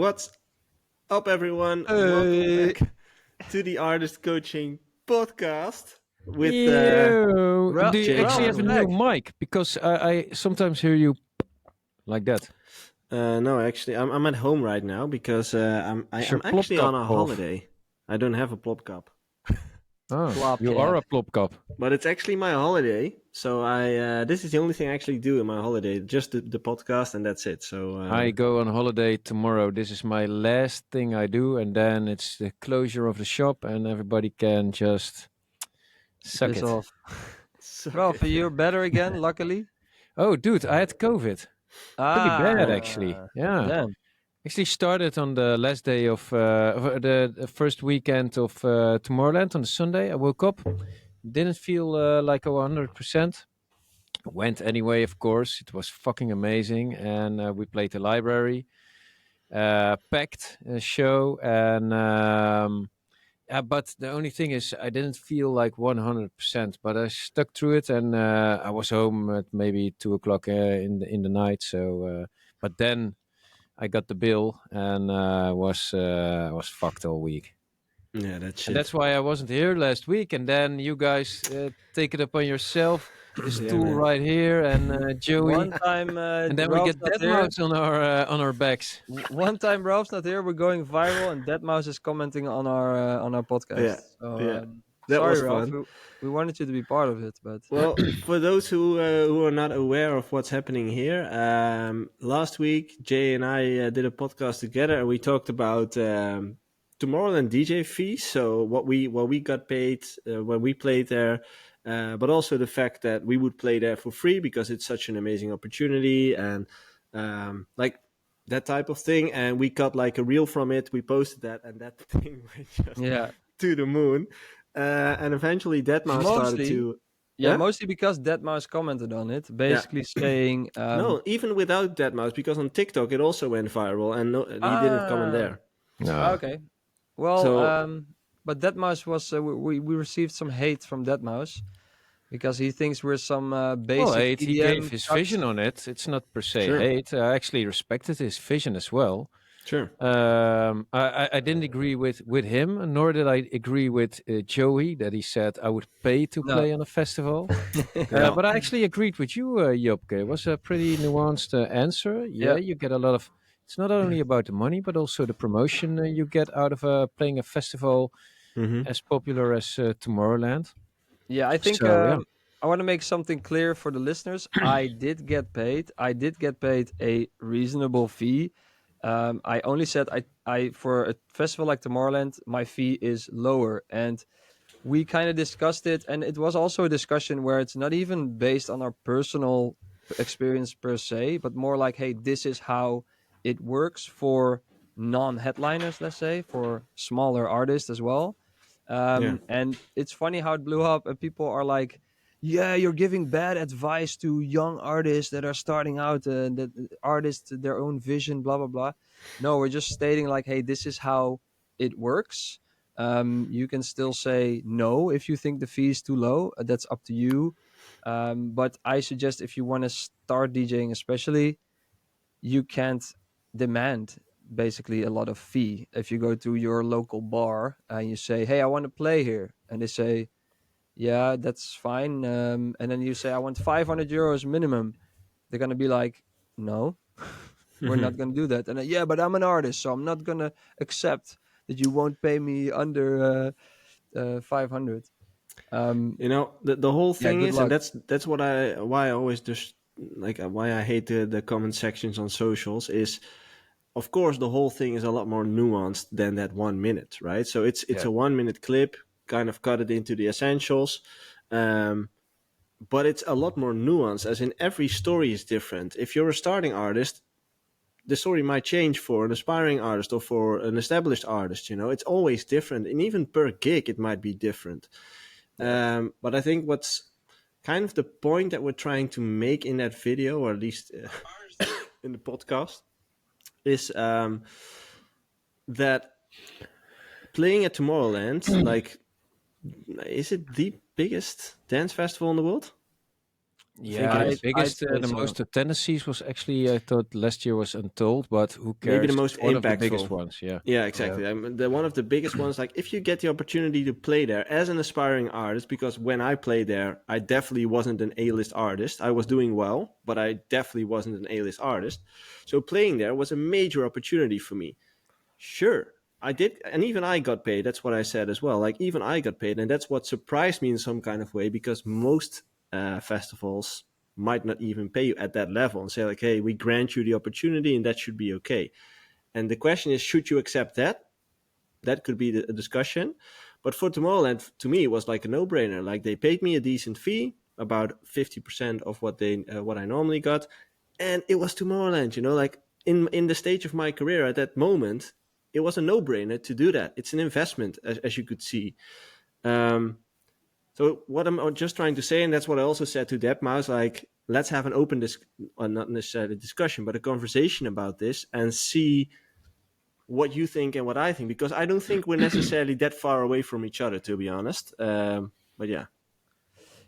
What's up, everyone? Welcome Hey. back to the Artist Coaching Podcast with Ra- Do you Jay actually Ralph have is a Harlow. new back. mic? Because I sometimes hear you like that. No, actually, I'm at home right now because I'm Is your plop actually cup on a off? holiday. I don't have a plop cup, Oh, Plop you cap. are a plop cup. but it's actually my holiday. So this is the only thing I actually do in my holiday, just the podcast, and that's it. So I go on holiday tomorrow. This is my last thing I do, and then it's the closure of the shop, and everybody can just suck Piss it. off. suck Ralph, it. you're better again, luckily. Oh, dude, I had COVID. Pretty bad, actually. Yeah. Damn. Actually started on the last day of the first weekend of Tomorrowland on the Sunday. I woke up, didn't feel like 100%. Went anyway, of course. It was fucking amazing, and we played the library, packed show, and but the only thing is, I didn't feel like 100%. But I stuck through it, and I was home at maybe 2 o'clock in the night. So, but then I got the bill and was fucked all week. Yeah, that's And shit. that's why I wasn't here last week. And then you guys take it upon yourself. This Yeah, tool man. right here, and Joey. One time And then we Ralph's get not here. Deadmau5 on our backs. One time Ralph's not here. We're going viral, and Deadmau5 is commenting on our podcast. Yeah, So yeah. That sorry, was Ralph. fun. We wanted you to be part of it, but Well, for those who are not aware of what's happening here, last week Jay and I did a podcast together, and we talked about Tomorrowland DJ fees. So what we got paid when we played there, but also the fact that we would play there for free because it's such an amazing opportunity and like that type of thing. And we got like a reel from it. We posted that, and that thing went just yeah, to the moon. And eventually Deadmau5 started mostly. to. Yeah, Yeah? mostly because Deadmau5 commented on it, basically saying, No, even without Deadmau5, because on TikTok it also went viral, and he didn't comment there. No. Okay. Well, So but Deadmau5 was we received some hate from Deadmau5 because he thinks we're some basic Well, he EDM gave his cucks. vision on it. It's not per se Sure. hate. I actually respected his vision as well. sure, I didn't agree with him, nor did I agree with Joey that he said I would pay to No. play on a festival. Yeah. But I actually agreed with you, Jobke. It was a pretty nuanced answer. Yeah, Yeah. you get a lot of. It's not only about the money, but also the promotion you get out of playing a festival hmm as popular as Tomorrowland. Yeah, I think So yeah, I want to make something clear for the listeners. I did get paid. I did get paid a reasonable fee. I only said I for a festival like Tomorrowland, my fee is lower, and we kind of discussed it, and it was also a discussion where it's not even based on our personal experience per se, but more like, hey, this is how it works for non-headliners, let's say, for smaller artists as well. Yeah. And it's funny how it blew up, and people are like, yeah, you're giving bad advice to young artists that are starting out, that artists their own vision, blah blah blah. No, we're just stating like, hey, this is how it works. You can still say no if you think the fee is too low. That's up to you. But I suggest if you want to start DJing, especially, you can't demand basically a lot of fee. If you go to your local bar and you say, "Hey, I want to play here," and they say, "Yeah, that's fine," and then you say, "I want 500 euros minimum," they're gonna be like, "No, we're not gonna do that." And yeah, but I'm an artist, so I'm not gonna accept that you won't pay me under 500. You know, the whole Yeah, thing good is, and luck. that's why I always just like why I hate the comment sections on socials is, of course, the whole thing is a lot more nuanced than that 1 minute, right? So it's yeah. a 1 minute clip, kind of cut it into the essentials. But it's a lot more nuanced, as in every story is different. If you're a starting artist, the story might change for an aspiring artist or for an established artist. You know, it's always different, and even per gig, it might be different. But I think what's kind of the point that we're trying to make in that video, or at least in the podcast, is that playing at Tomorrowland, like, is it the biggest dance festival in the world? think Yeah, it the is. I'd biggest, say the so. most tendencies was actually, I thought last year was Untold, but who Maybe the cares? most It's one of the biggest impactful. ones. Yeah. Yeah, Yeah. exactly. One of the biggest ones. Like, if you get the opportunity to play there as an aspiring artist, because when I played there, I definitely wasn't an A-list artist. I was doing well, but I definitely wasn't an A-list artist. So playing there was a major opportunity for me. Sure, I did, and even I got paid. That's what I said as well. Like, even I got paid, and that's what surprised me in some kind of way, because most festivals might not even pay you at that level and say like, "Hey, we grant you the opportunity, and that should be okay." And the question is, should you accept that? That could be a discussion. But for Tomorrowland, to me, it was like a no-brainer. Like, they paid me a decent fee, about 50% of what I normally got, and it was Tomorrowland. Like, in the stage of my career at that moment, it was a no-brainer to do that. It's an investment, as you could see. Um, so what I'm just trying to say, and that's what I also said to Deadmau5, like, let's have an open, not necessarily discussion, but a conversation about this and see what you think and what I think, because I don't think we're necessarily that far away from each other, to be honest. But yeah.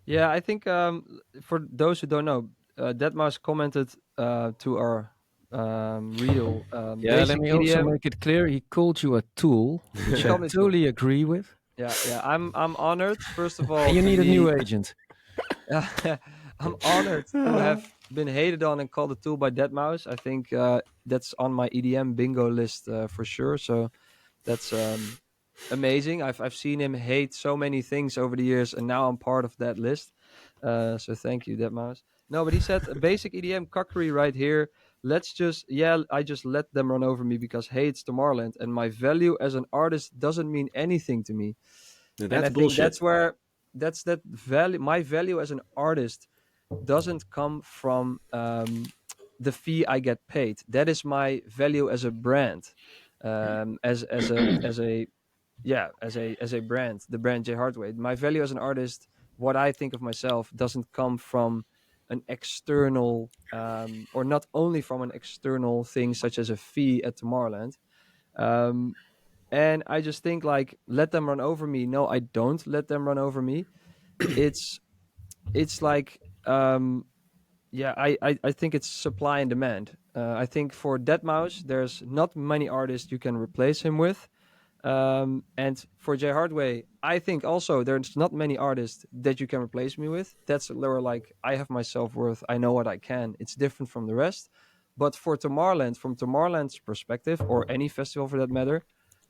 Yeah, I think for those who don't know, Deadmau5 commented to our real Yeah, let basic me also EDM. make it clear. He called you a tool, which He I called me too. totally agree with. Yeah. I'm honored, first of And all, you to need a new be. agent. I'm honored to have been hated on and called a tool by Deadmau5. I think that's on my EDM bingo list for sure. So that's amazing. I've seen him hate so many things over the years, and now I'm part of that list. So thank you, Deadmau5. No, but he said a basic EDM cockery right here. I just let them run over me because hey, it's Tomorrowland, and my value as an artist doesn't mean anything to me. And That's I think bullshit. that's where that's that value. My value as an artist doesn't come from the fee I get paid. That is my value as a brand, as a brand, the brand J Hardway. My value as an artist, what I think of myself, doesn't come from an external, or not only from an external thing such as a fee at Tomorrowland. Um, and I just think like, let them run over me. No, I don't let them run over me. It's it's like I think it's supply and demand. I think for Deadmau5, there's not many artists you can replace him with. And for J Hardway, I think also there's not many artists that you can replace me with. That's lower, like, I have my self worth. I know what I can. It's different from the rest. But for Tomorrowland, from Tomorrowland's perspective, or any festival for that matter,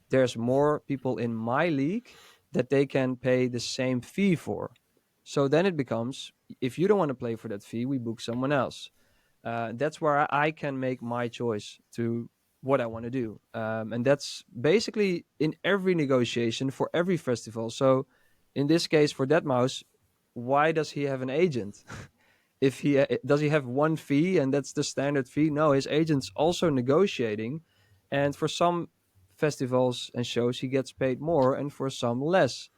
there's more people in my league that they can pay the same fee for. So then it becomes, if you don't want to play for that fee, we book someone else. That's where I can make my choice to what I want to do. And that's basically in every negotiation for every festival. So in this case, for Deadmau5, why does he have an agent? If he does he have one fee and that's the standard fee? No, his agent's also negotiating, and for some festivals and shows he gets paid more, and for some less.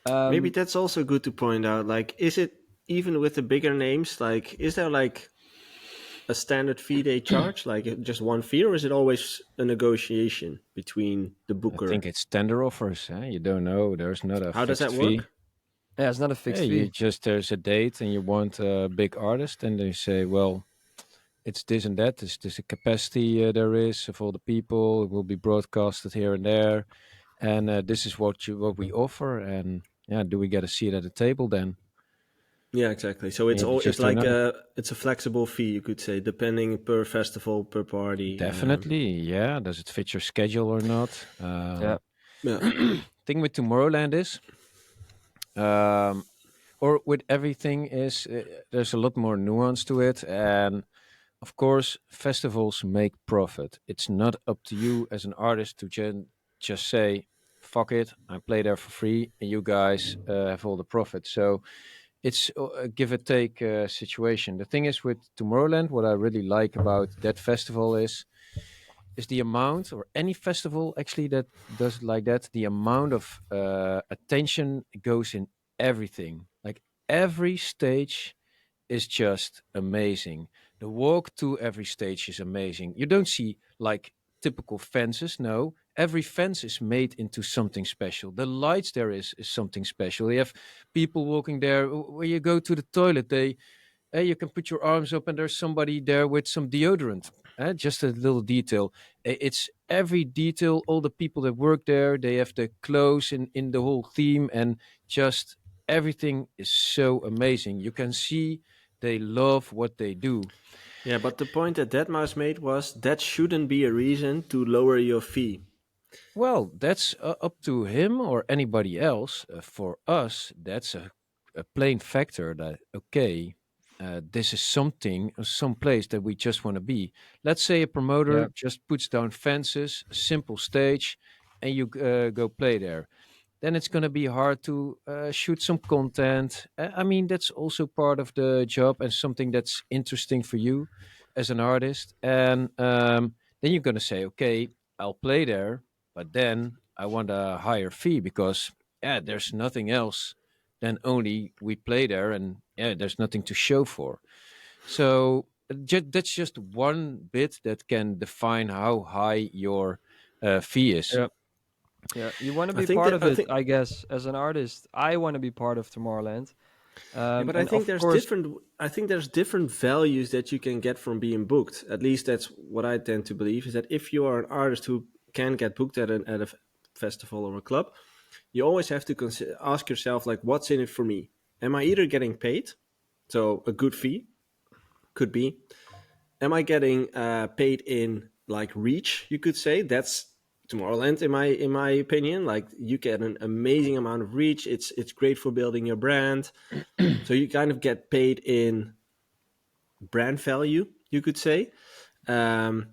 Maybe Um, that's also good to point out. Like, is it, even with the bigger names, like, is there like a standard fee they charge, like just one fee, or is it always a negotiation between the I think booker? it's tender offers. You don't know. There's not a How does fixed that fee. work? yeah, it's not a Yeah, fixed you fee. just there's a date and you want a big artist, and they say, well, it's this and that. This a capacity there is of all the people. It will be broadcasted here and there, and this is what we offer. And yeah, do we get a seat at the table then? Yeah, exactly. So it's And you all, it's just turn like up. it's a flexible fee, you could say, depending per festival, per party. Definitely, yeah. Does it fit your schedule or not? Yeah, Yeah. Thing with Tomorrowland is, um, or with everything is, there's a lot more nuance to it, and of course, festivals make profit. It's not up to you as an artist to just say, "Fuck it, I play there for free, and you guys have all the profit." So it's a give or take situation. The thing is with Tomorrowland, what I really like about that festival is the amount, or any festival actually that does it like that, the amount of attention goes in everything. Like, every stage is just amazing. The walk to every stage is amazing. You don't see like typical fences. No, every fence is made into something special. The lights there is something special. You have people walking there. When you go to the toilet, they You can put your arms up and there's somebody there with some deodorant. Just a little detail. It's every detail. All the people that work there, they have the clothes in the whole theme, and just everything is so amazing. You can see they love what they do. Yeah, but the point that Deadmau5 made was that shouldn't be a reason to lower your fee. Well, that's up to him or anybody else. For us, that's a plain factor that, okay, this is something, some place that we just want to be. Let's say a promoter Yeah. just puts down fences, a simple stage, and you go play there. Then it's going to be hard to shoot some content. I mean, that's also part of the job and something that's interesting for you as an artist. And then you're going to say, okay, I'll play there, but then I want a higher fee because, yeah, there's nothing else than only we play there, and yeah, there's nothing to show for. So that's just one bit that can define how high your fee is. Yeah. Yeah, you want to I be think part that of I it, think I guess. As an artist, I want to be part of Tomorrowland. Yeah, but I And think of there's course, different. I think there's different values that you can get from being booked. At least that's what I tend to believe. Is that if you are an artist who can get booked at a festival or a club, you always have to ask yourself like, what's in it for me? Am I either getting paid, so a good fee could be? Am I getting paid in like reach? You could say that's Tomorrowland in my opinion. Like you get an amazing amount of reach. It's great for building your brand. So you kind of get paid in brand value, you could say. Um,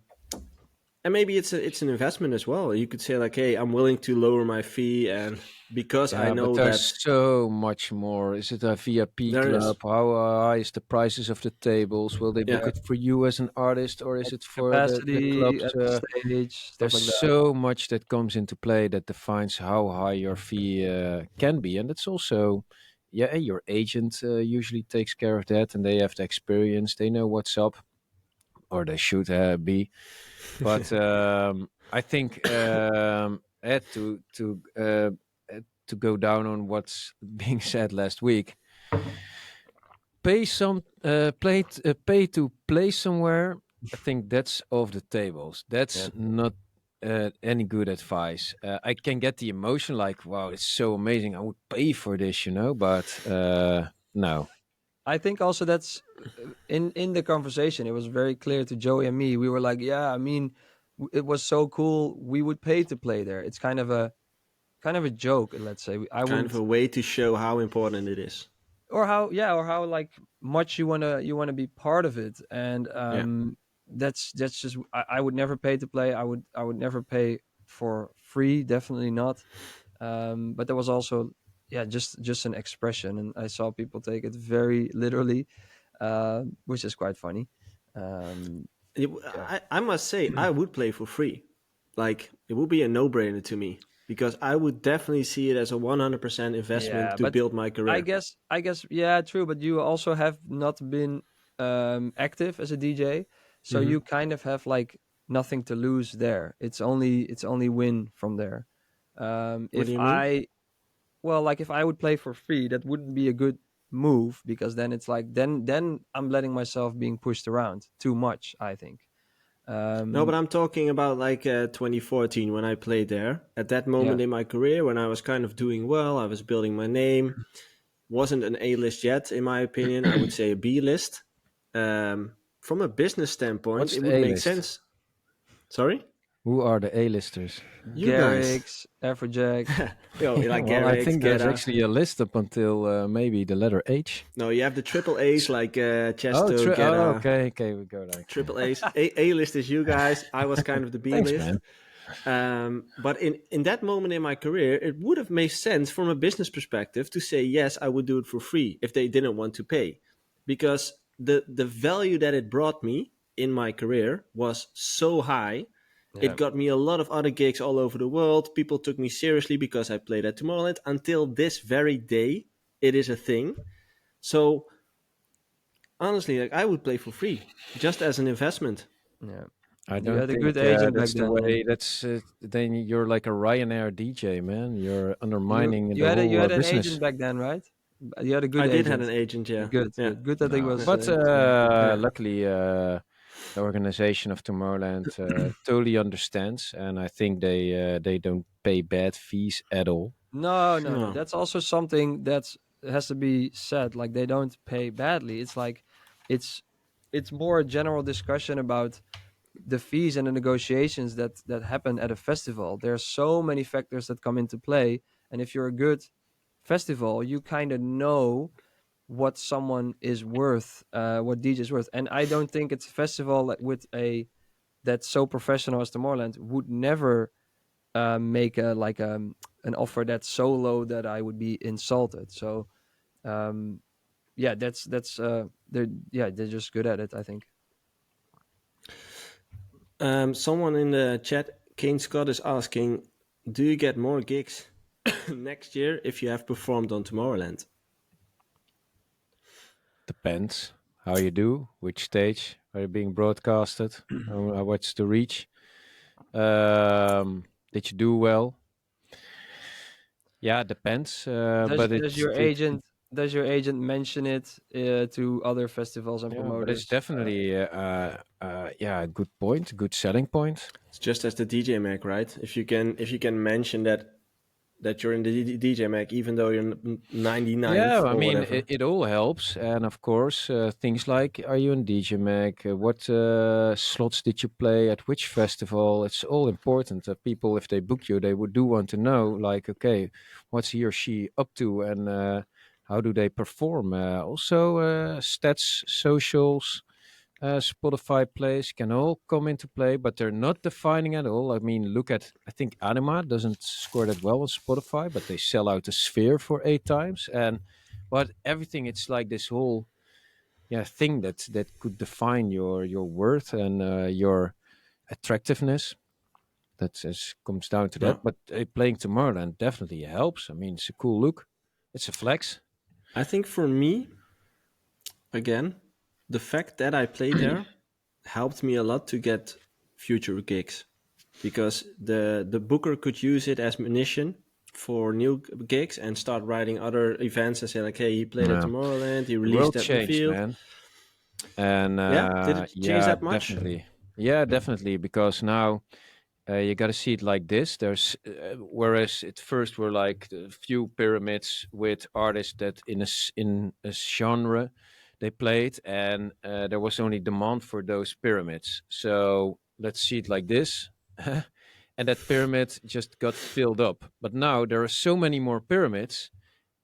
and maybe it's an investment as well. You could say like, hey, I'm willing to lower my fee, and because I Yeah, but know that there's so much more. Is it a VIP there club? is, How high is the prices of the tables? Will they book yeah, yeah, it for you as an artist, or is like it for the capacity clubs? at the stage, stuff There's like that. so much that comes into play that defines how high your fee can be, and it's also, yeah, your agent usually takes care of that, and they have the experience. They know what's up, or they should be. But I think to go down on what's being said last week, pay to play somewhere. I think that's off the tables. Yeah. That's not any good advice. I can get the emotion, like, wow, it's so amazing. I would pay for this, but no. I think also that's in the conversation. It was very clear to Joey and me. We were like, yeah, I mean, it was so cool. We would pay to play there. It's kind of a joke. Let's say I kind of wouldn't, a way to show how important it is. or how like much you wanna be part of it. And Yeah, that's just I would never pay to play. I would never pay for free. Definitely not. But there was also, yeah, just an expression, and I saw people take it very literally, which is quite funny. Um, yeah, I must say I would play for free. Like it would be a no-brainer to me because I would definitely see it as a 100% investment yeah, to but build my career. I guess, yeah, true. But you also have not been active as a DJ, so Hmm. you kind of have like nothing to lose there. It's only win from there. What do If you mean? I Well, like if I would play for free, that wouldn't be a good move because then it's like then I'm letting myself being pushed around too much, I think. No, but Um I'm talking about like 2014 when I played there. At that yeah. moment in my career, when I was kind of doing well, I was building my name. Wasn't an A list yet, in my opinion. I would say a B list. From a business standpoint, What's it the would A make list? sense. Sorry, Who are the A-listers? you guys. Garrix, Afrojack. Yo, like Well, I Garrix, think there's Guetta. actually a list up until maybe the letter H. No, you have the triple A's like Oh, Chesto, Guetta. okay, okay, we go like. Triple A's. A list is you guys. I was kind of the B Thanks, list. man. But in that moment in my career, it would have made sense from a business perspective to say yes, I would do it for free if they didn't want to pay, because the value that it brought me in my career was so high. Yeah. It got me a lot of other gigs all over the world. People took me seriously because I played at Tomorrowland. Until this very day, it is a thing. So honestly, like I would play for free just as an investment. Yeah. I You don't had a think good agent back that's the then, man. way. That's then you're like a Ryanair DJ, man. You're undermining the You whole had an business. agent back then, right? You had a good I did have agent. an agent. Yeah, Good, yeah. good, good that he No, was. but Yeah. luckily, the organization of Tomorrowland totally understands, and I think they don't pay bad fees at all. No, no, no. No. That's also something that's has to be said. Like they don't pay badly. It's like it's it's more a general discussion about the fees and the negotiations that happen at a festival. There are so many factors that come into play, and if you're a good festival, you kind of know what someone is worth, what DJ is worth. And I don't think it's a festival with a that's so professional as Tomorrowland would never make an offer that's so low that I would be insulted. So um, yeah, that's they're just good at it, I think. Someone in the chat, Kane Scott, is asking, do you get more gigs next year if you have performed on Tomorrowland? Depends how you do, which stage are you being broadcasted, what's the reach. Did you do well? Yeah, it depends. Does But does your agent does your agent mention it to other festivals and yeah, but it's promoters? definitely yeah, a good point, good selling point. It's just as the DJ Mag, right? If you can mention that you're in the DJ Mag, even though you're 99th Yeah, I or mean, whatever. it all helps, and of course, things like are you in DJ Mag? What slots did you play at which festival? It's all important. People, if they book you, they would do want to know, like, okay, what's he or she up to, and how do they perform? Also, stats, socials, Spotify plays can all come into play, but they're not defining at all. I mean, look at, I think Anima doesn't score that well on Spotify, but they sell out the Sphere for 8 times. And but everything, it's like this whole thing that could define your worth and your attractiveness. That comes down to that. No, But playing Tomorrowland definitely helps. I mean, it's a cool look. It's a flex. I think for me, again, the fact that I played there helped me a lot to get future gigs, because the booker could use it as munition for new gigs and start writing other events and say like, hey, he played at Yeah. Tomorrowland, he The released world that in the changed, field. man. And Yeah, did it change yeah, that much? definitely. Yeah, definitely. Because now you got to see it like this. There's whereas at first were like a few pyramids with artists that in a genre they played, and there was only demand for those pyramids. So let's see it like this. And that pyramid just got filled up. But now there are so many more pyramids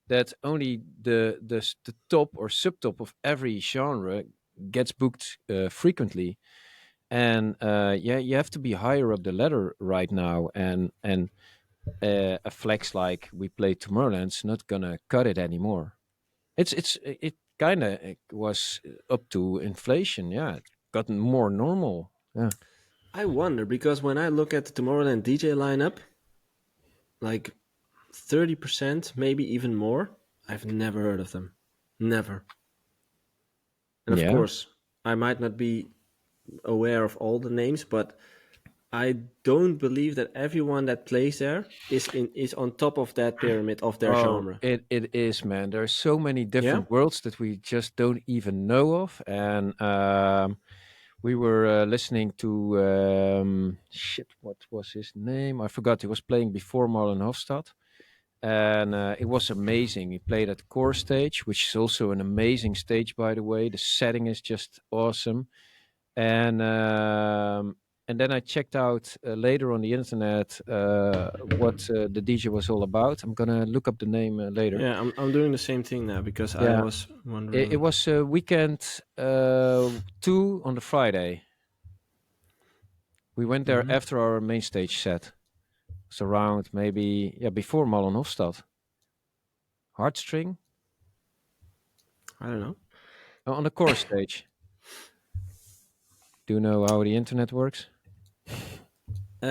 that only the top or subtop of every genre gets booked frequently, and yeah, you have to be higher up the ladder right now, and a flex like we play Tomorrowland's not gonna cut it anymore. It kind of was up to inflation. Yeah, it gotten more normal. Yeah. I wonder, because when I look at the Tomorrowland DJ lineup, like 30%, maybe even more, I've never heard of them. Never. And of Yeah. course, I might not be aware of all the names, but I don't believe that everyone that plays there is on top of that pyramid of their Oh, genre. it is, man. There are so many Yeah? different worlds that we just don't even know of, and we were listening to shit. What was his name? I forgot. He was playing before Marlon Hofstad, and it was amazing. He played at Core Stage, which is also an amazing stage, by the way. The setting is just awesome, and then I checked out later on the internet what the DJ was all about. I'm gonna look up the name later. Yeah, I'm doing the same thing now, because I Yeah, was it wondering. was weekend 2 on the Friday. We went there Mhm. after our main stage set. It's around maybe before Malon Hofstad. Heartstring I don't know. on the core stage. Do you know how the internet works?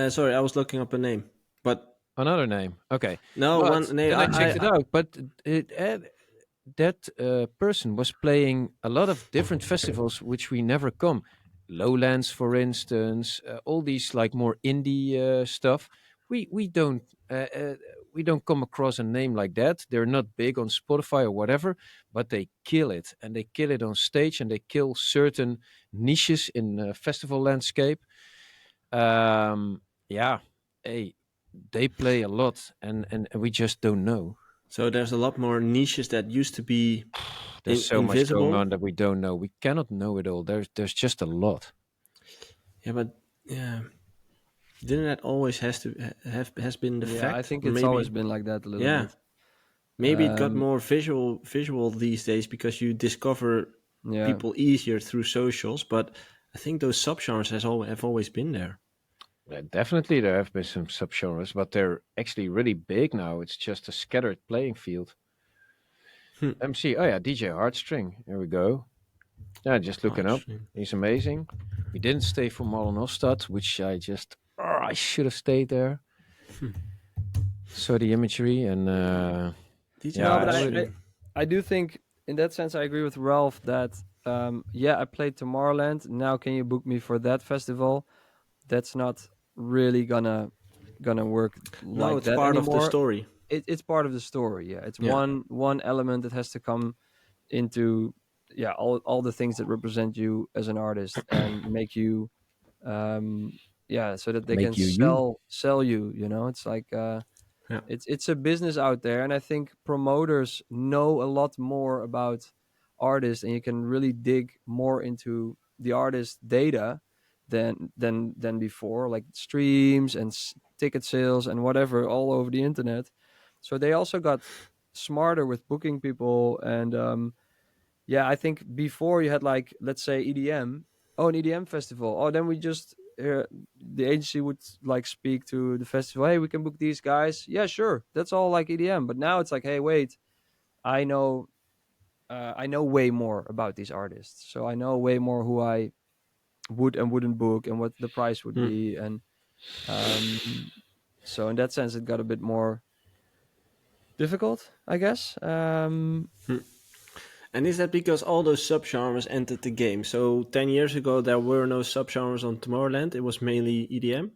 Sorry, I was looking up a name, but Another name. Okay, no but one name. then I checked it I out. But that person was playing a lot of different festivals which we never come. Lowlands, for instance, all these like more indie stuff. We don't. we don't come across a name like that. They're not big on Spotify or whatever, but they kill it, and they kill it on stage, and they kill certain niches in festival landscape. Yeah, hey, they play a lot, and we just don't know. So there's a lot more niches that used to be There's so much going invisible. on that we don't know. We cannot know it all. There's just a lot. Yeah, but yeah, didn't that always has been the fact? I think Or it's maybe, always been like that a little yeah, bit. maybe it got Um, more visual these days because you discover yeah, people easier through socials. But I think those subgenres have always been there. Definitely, there have been some subgenres, but they're actually really big now. It's just a scattered playing field. Hmm. MC, oh yeah, DJ Heartstring. Here we go. Yeah, just looking up. Heartstring. He's amazing. We didn't stay for Molenostad, which I should have stayed there. Saw the imagery and DJ yeah, no, but Heartstring. I do think in that sense I agree with Ralph that I played Tomorrowland. Now can you book me for that festival? That's not really gonna work No, like it's that part of the anymore. story. It's part of the story. Yeah, it's Yeah. one element that has to come into all the things that represent you as an artist and make you so that they can make you. sell you. You know, it's like Yeah. it's a business out there, and I think promoters know a lot more about artists, and you can really dig more into the artist data than before, like streams and ticket sales and whatever all over the internet. So they also got smarter with booking people, and I think before you had, like, let's say EDM. Oh, an EDM festival. Oh, then we just the agency would like speak to the festival. Hey, we can book these guys. Yeah, sure. That's all like EDM. But now it's like, hey, wait, I know, I know way more about these artists. So I know way more who I would and wouldn't book and what the price would Hmm. be. And so in that sense, it got a bit more difficult, I guess. Hmm. And is that because all those subgenres entered the game? So 10 years ago, there were no subgenres on Tomorrowland. It was mainly EDM.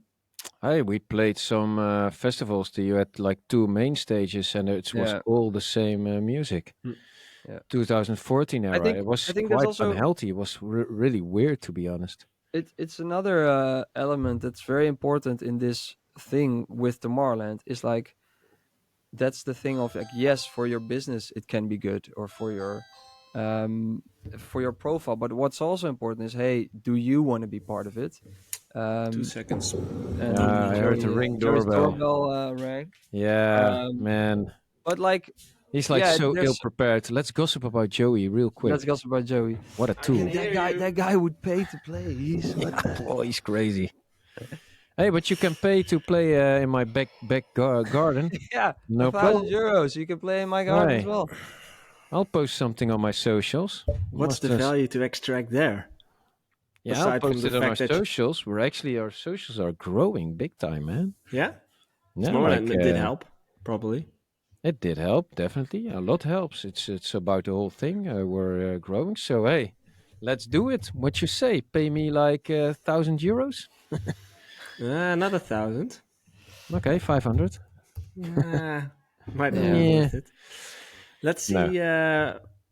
Hey, we played some festivals that you had like two main stages, and it was Yeah, all the same music. Hmm. yeah. 2014 I era. think It I was think that's quite also unhealthy. It was really weird, to be honest. it's another element that's very important in this thing with Tomorrowland is like that's the thing of like, yes, for your business it can be good, or um for your profile, but what's also important is, hey, do you want to be part of it? 2 seconds. And I heard the ring Joey's doorbell. doorbell rang. Yeah, um man. but like, He's like yeah, so ill there's prepared. Let's gossip about Joey real let's quick. gossip about Joey. What a I can tool. hear you. That guy would pay to play. He's what the... Oh, he's crazy. Hey, but you can pay to play in my garden. Yeah, No 1,000 euros, you can play in my garden as Hey, well. I'll post something on my socials. What's the value to extract there? Yeah, I'll Aside from post the it on our fact that, socials. Our socials are growing big time, man. yeah, Yeah, like Tomorrowland did help, probably. it did help, definitely. A lot helps. It's about the whole thing. We're growing, so hey, let's do it. What you say? Pay me like 1,000 euros? Not 1,000. Okay, 500. Might not be Yeah. worth it. Let's No. see.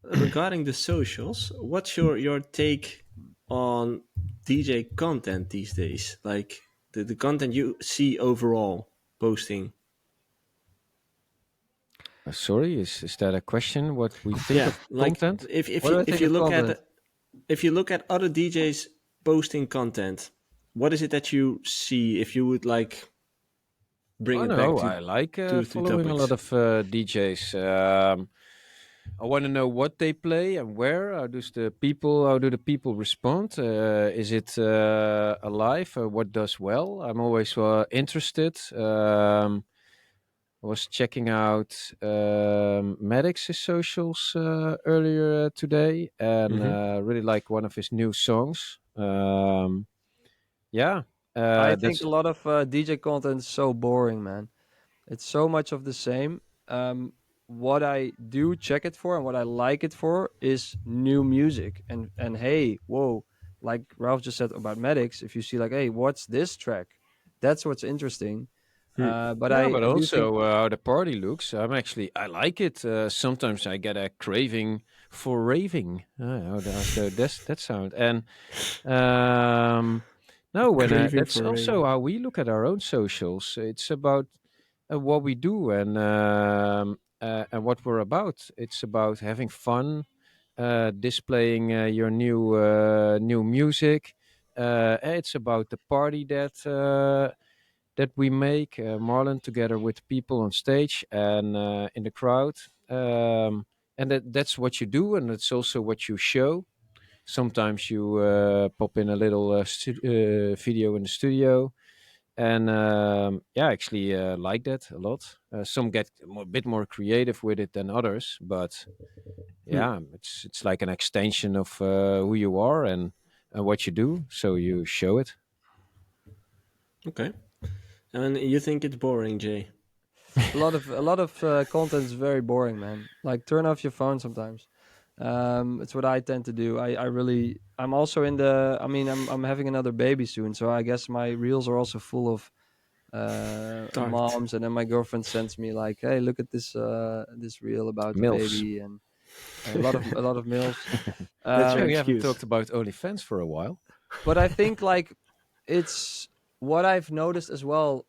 Regarding the socials, what's your take on DJ content these days? Like the content you see overall posting. Sorry, is that a question? What we think Yeah, of like content? What do I if think you of look content? at if you look at other DJs posting content, what is it that you see if you would like bring Oh it back no, to I like two following a topics? lot of DJs. I want to know what they play and where. How do the people respond? Is it alive? What does well? I'm always interested. I was checking out Maddox's socials earlier today, and Mm-hmm. really like one of his new songs. Yeah, I think that's a lot of DJ content is so boring, man. It's so much of the same. What I do check it for and what I like it for is new music. And hey, whoa, like Ralph just said about Medics, if you see like, hey, what's this track? That's what's interesting. But Yeah, I but do think also how the party looks. I like it. Sometimes I get a craving for raving. How's that sound? And um, no, when Craving that's for also rain. how we look at our own socials. It's about what we do and what we're about. It's about having fun, displaying your new music. It's about the party that we make, Marlon, together with people on stage and in the crowd. And that's what you do, and that's also what you show. Sometimes you pop in a little video in the studio, and yeah, I actually like that a lot. Some get a bit more creative with it than others, but Hmm. yeah, it's like an extension of who you are and what you do, so you show it. Okay. And you think it's boring, Jay? a lot of content is very boring, man. Like turn off your phone sometimes. It's what I tend to do. I'm also in the. I mean, I'm having another baby soon, so I guess my reels are also full of Tart. moms, and then my girlfriend sends me like, "Hey, look at this reel about the Milfs. baby," and a lot of milfs. That's your Yeah, we Um, haven't excuse. talked about OnlyFans for a while. but I think like it's what I've noticed as well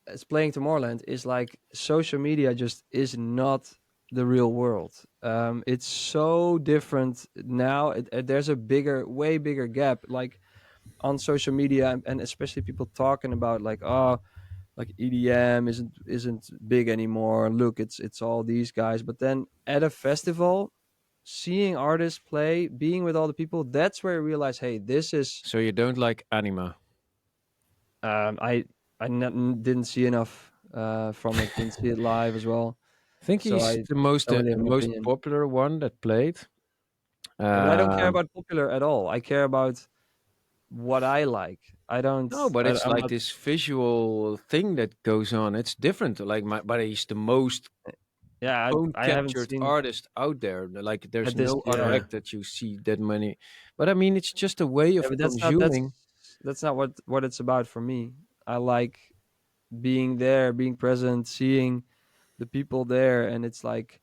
as playing Tomorrowland is like social media just is not the real world. It's so different now. There's a way bigger gap. Like on social media, and especially people talking about like, oh, like EDM isn't big anymore. Look, it's all these guys. But then at a festival, seeing artists play, being with all the people, that's where I realize, hey, this is. So you don't like anima? I didn't see enough from it. Didn't see it live as well, I think so he's I the most don't really have an most opinion. popular one that played. Yeah, but I don't care Um, about popular at all. I care about what I like. I don't. no, but it's I'm like not. this visual thing that goes on. It's different. Like but he's the most Yeah, phone I haven't captured seen artist out there. Like there's at this. no other Yeah, Yeah. act that you see that many. But I mean, it's just a way yeah, of but that's not. consuming. That's not what it's about for me. I like being there, being present, seeing the people there, and it's like,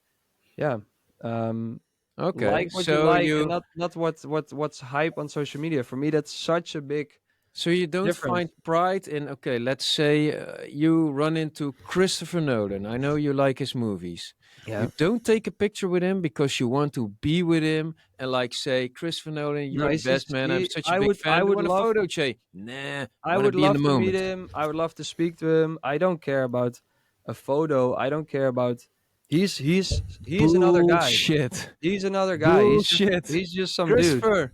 yeah, um, Okay, like what you so like, and you not what's hype on social media. For me, that's such a big So you don't find difference. pride in, okay, let's say you run into Christopher Nolan. I know you like his movies. Yeah. You don't take a picture with him because you want to be with him and like say, Christopher Nolan, No, you're the it's best just man. I'm such a I big would I fan. Do you would want a love photo, Jay? Nah, I I want to would be in the love to meet moment. him. I would love to speak to him. I don't care about a photo. I don't care about he's another guy. Bullshit. He's another guy. Bullshit. He's just some dude. Christopher,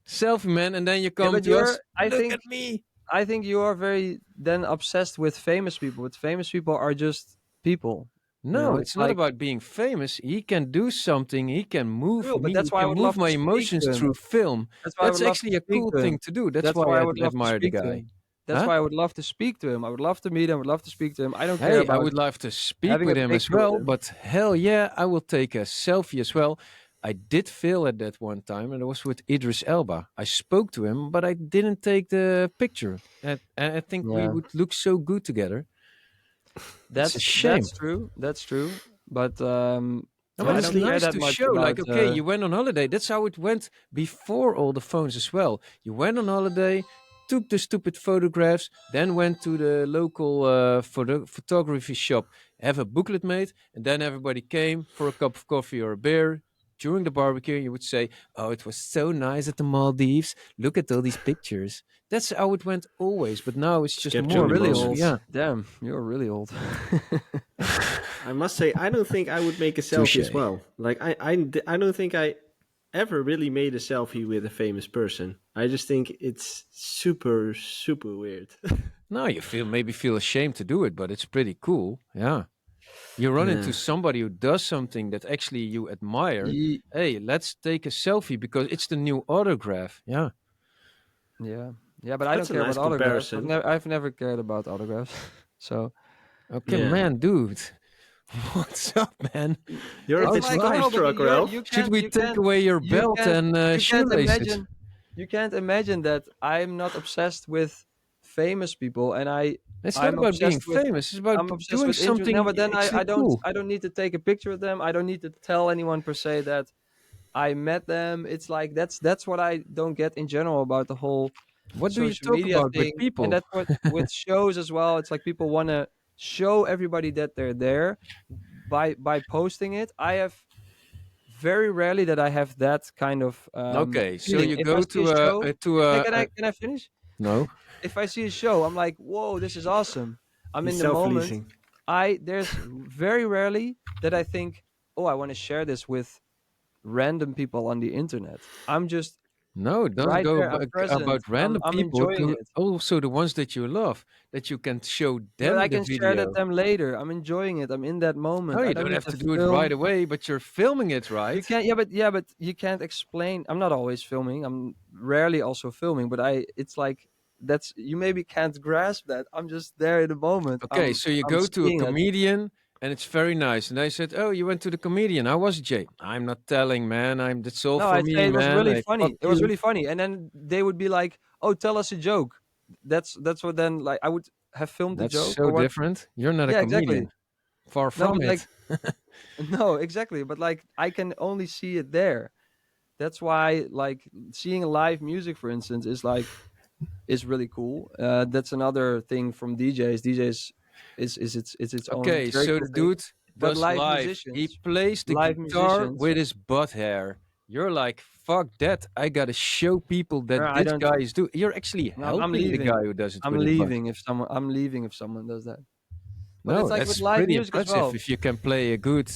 selfie man. And then you Yeah, come but to us. Look at me. I think you are very then obsessed with famous people. But famous people are just people. No, It's it's not like about being famous. He can do something. He can move true, but me. He that's why I can would move love my to speak emotions to him. through film. That's why I That's would love to actually a speak cool to him. thing to do. That's That's why why I I would love to admire the speak to guy. him. That's Huh? why I would love to speak to him. I would love to meet him. I would love to speak to him. I don't care Hey, I about would love to speak having with a him as picture with well, him. but hell yeah, I will take a selfie as well. I did fail at that one time, and it was with Idris Elba. I spoke to him, but I didn't take the picture. And I think we Yeah, would look so good together. It's a that's shame. true. That's true. But No, but I it's don't Honestly, care nice that to much show, like, about. okay, you went on holiday. That's how it went before all the phones as well. You went on holiday, took the stupid photographs, then went to the local photography shop, have a booklet made, and then everybody came for a cup of coffee or a beer. During the barbecue, you would say, "Oh, it was so nice at the Maldives. Look at all these pictures." That's how it went always. But now it's just just you're more capturing and the really more. old. moments. Yeah, Damn, you're really old. I must say, I don't think I would make a selfie as touche. well. Like, I don't think I ever really made a selfie with a famous person. I just think it's super, super weird. No, you maybe feel ashamed to do it, but it's pretty cool. Yeah. You run into Yeah. somebody who does something that actually you admire. Ye- Hey, let's take a selfie because it's the new autograph. Yeah. yeah, yeah, but I don't That's a care nice about autographs. comparison. I've never cared about autographs. So Okay, Yeah. man, dude. What's up, man? You're a it's bit How's like no, life? but starstruck, Ralph. Should we take away your belt and you can't shoelaces? imagine you can't imagine that I'm not obsessed with famous people, and It's not I'm about being obsessed with famous. It's about I'm obsessed doing with interest. No, something but then actually I cool. don't need to take a picture with them. I don't need to tell anyone per se that I met them. It's like that's what I don't get in general about the whole What do you social talk media about with thing, and people? that's what with shows as well. It's like people want to show everybody that they're there by posting it. I have very rarely that I have that kind of Okay, so feeling. you If I go see a show, can I finish? no. If I see a show, I'm like, whoa, this is awesome. I'm He's in the moment. self-leasing. There's very rarely that I think, oh, I want to share this with random people on the internet. I'm just No, it doesn't right go there. I'm present. about random I'm people. enjoying it. Also the ones that you love, that you can show But I them the can share that video. them later. I'm enjoying it. I'm in that No, moment. I you don't don't need have to to do it right film. away, but you're filming it, You right? can't. But you can't explain. I'm not always filming. I'm rarely also filming. But it's like that's you maybe can't grasp that. I'm just there in the moment. Okay, so you I'm go to a seeing it. comedian and it's very nice. And I said, "Oh, you went to the comedian. How was it, Jay?" I'm not telling, man. That's all No, for I'd say me, it was man. really I fuck funny. It was you. really funny. And then they would be like, "Oh, tell us a joke." That's what then like I would have filmed the That's joke so or what? different. You're not a Yeah, exactly. comedian. Far No, from but like it. no, exactly. But like I can only see it there. That's why like seeing live music, for instance, is really cool. That's another thing from DJs. DJs is its own. Okay, It's very so cool the thing. dude But does live. He plays the live guitar musicians. with his butt hair. You're like, fuck that. I gotta show people that I this don't. guy is doing. You're actually I'm helping the leaving. guy who does it I'm with his butt. leaving if someone. I'm leaving if someone does that. But it's No, like with that's live pretty music as impressive well. if you can play a good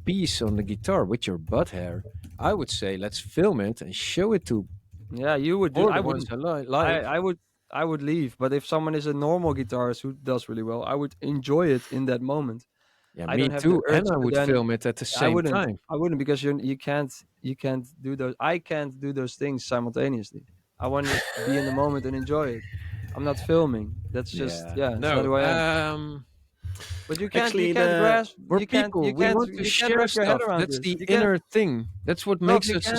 piece on the guitar with your butt hair. I would say let's film it and show it to Yeah, you would do. all I the ones wouldn't. I I like. I would. I would leave. But if someone is a normal guitarist who does really well, I would enjoy it in that moment. Yeah, I me don't have the too. And urge I to would then. film it at the I same wouldn't. time. I wouldn't because you can't do those. I can't do those things simultaneously. I want to be in the moment and enjoy it. I'm not filming. That's just Yeah. yeah. It's not No. who I am. But you can't. You Actually, can't grasp. We're You can't. people. You We can't. want to You can't share wrap your head stuff. around That's this. the You can't. inner thing. That's what No, makes us a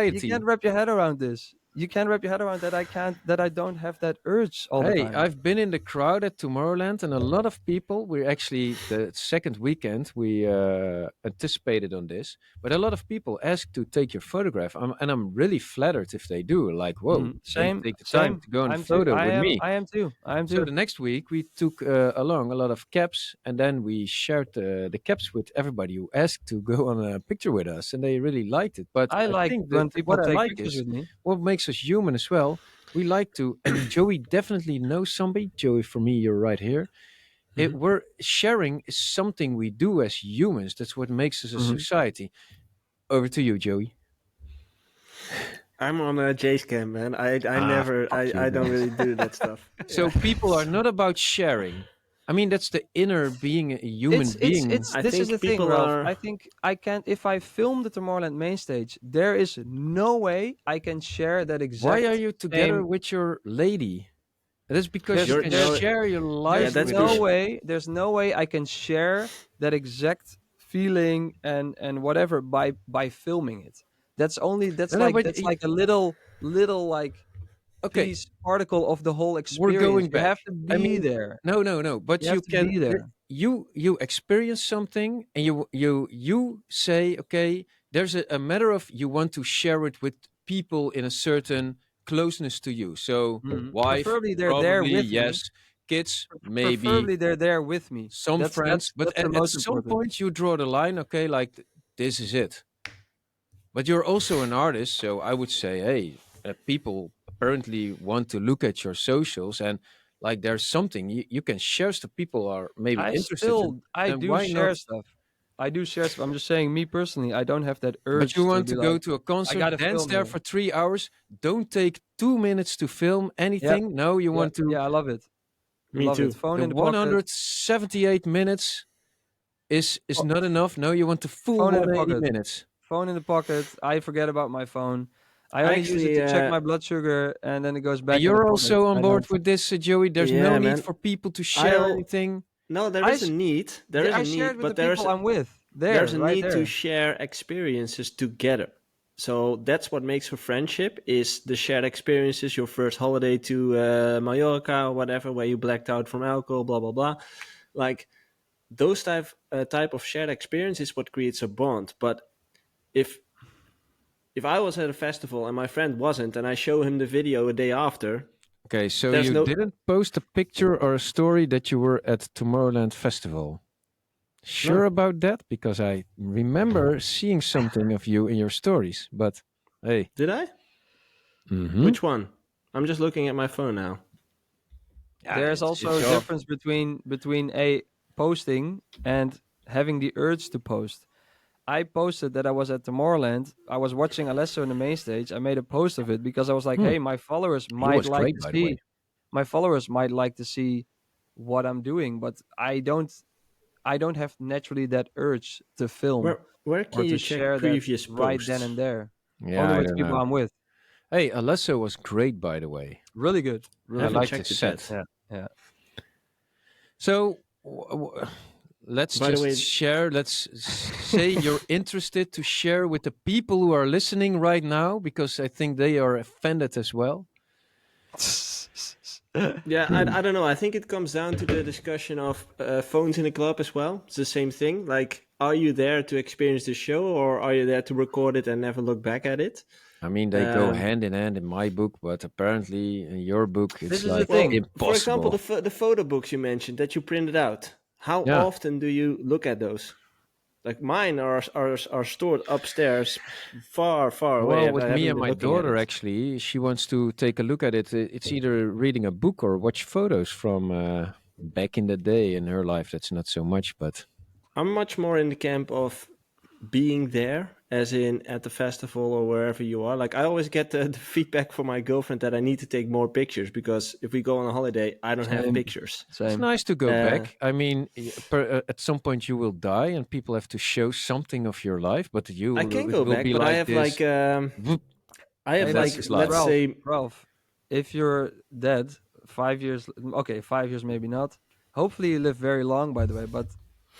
you society. can't wrap your head around this. You can't wrap your head around that. I can't. That I don't have that urge all the Hey, time. I've been in the crowd at Tomorrowland, and a lot of people. We're actually the second weekend we anticipated on this, but a lot of people ask to take your photograph, and I'm really flattered if they do. Like, whoa, they Same. take the time Same. to go on the I'm too. photo I with am. me. I am too. I am So too. the next week we took along a lot of caps, and then we shared the caps with everybody who asked to go on a picture with us, and they really liked it. But I I like think when that people what I take like pictures is with me. what makes us human as well. We like to, and Joey definitely knows somebody. Joey, for me, you're right here. Mhm. We're sharing is something we do as humans. That's what makes us a Mhm. society. Over to you, Joey. I'm on a Jay's camp, man. I Ah, never, fuck you, I don't man. really do that stuff. So people are not about sharing. I mean, that's the inner being a human being. I This is the think thing, people Ralph. are. I think I can't if I film the Tomorrowland main stage, there is no way I can share that Why exact are you together same. with your lady? That's because you There's can there's share your Yeah, life there's that's with no her. way I can share that exact feeling and whatever by filming it. No, no, but That's like a little like okay, piece particle of the whole we're experience. going You back. have to I be mean, there. no. But You you have to can. be there. You experience something, and you say, okay, there's a matter of you want to share it with people in a certain closeness to you. So, wife, Preferably they're there probably with me. yes. Kids, maybe Preferably they're there with me. some friends, but That's the at most some important. point you draw the line. Okay, like this is it. But you're also an artist, so I would say, hey, people apparently want to look at your socials, and like there's something you can share stuff people are maybe interested in, I and do why not? share stuff. I do share stuff. I'm just saying, me personally, I don't have that But you urge to want be to go like, to a I concert, gotta dance film there here. for 3 hours, don't take 2 minutes to film Yep, anything. No, you yep, want to yeah, I love it. I Me love it. too. Phone the in the pocket. 178 minutes is pho- not enough. No, you want the full Phone in the 180 pocket. minutes. Phone in the pocket. I forget about my phone. I I only use it actually, to check my blood sugar, and then it goes And back in the you're pocket. also on I board don't. with this, Joey. There's no yeah, need man. for people to share I'll. anything. No, there I is a sh- need. There is I a share it need, with but the people I'm with. There, there's a right need to there. share experiences together. So that's what makes for friendship, is the shared experiences, your first holiday to Mallorca or whatever, where you blacked out from alcohol, blah, blah, blah. Like, those type of shared experience is what creates a bond. But if I was at a festival and my friend wasn't, and I show him the video a day after, Okay, so there's you no... didn't post a picture or a story that you were at Tomorrowland Festival. Sure No. about that? Because I remember seeing something of you in your stories. But hey, Did I? mhm. Which one? I'm just looking at my phone now. Yeah, There's also a your- difference between a posting and having the urge to post. I posted that I was at Tomorrowland. I was watching Alesso in the main stage. I made a post of it because I was like, "Hey, my followers He might was like great, to by the way. see. My followers might like to see what I'm doing, but I don't. I don't have naturally that urge to film Where or can to you check share that previous right posts? then and there. Yeah, Only I with don't people know. I'm with. Hey, Alesso was great, by the way. Really good. I Really I haven't liked checked his it set. yet. Yeah. So let's By the just way- share. Let's say you're interested to share with the people who are listening right now, because I think they are offended as well. Yeah, I don't know. I think it comes down to the discussion of phones in the club as well. It's the same thing. Like, are you there to experience the show, or are you there to record it and never look back at it? I mean, they go Um, hand in hand in my book, but apparently in your book, it's This is the like thing. impossible. For example, the photo books you mentioned that you printed out. How Yeah. often do you look at those? Like, mine are stored upstairs, far away. Well, I with haven't me and been my looking at daughter, it. actually, she wants to take a look at it. It's either reading a book or watch photos from back in the day in her life. That's not so much, but I'm much more in the camp of being there, as in at the festival or wherever you are. Like, I always get the feedback from my girlfriend that I need to take more pictures, because if we go on a holiday, I don't have Same. pictures. it's Same. nice to go Uh, back. I mean, at some point you will die, and people have to show something of your life. But you, I can it go will back, be but like I have this. I have Hey, That's like, his let's life. say, Ralph, if you're dead 5 years, okay, 5 years maybe not. Hopefully you live very long, by the way. But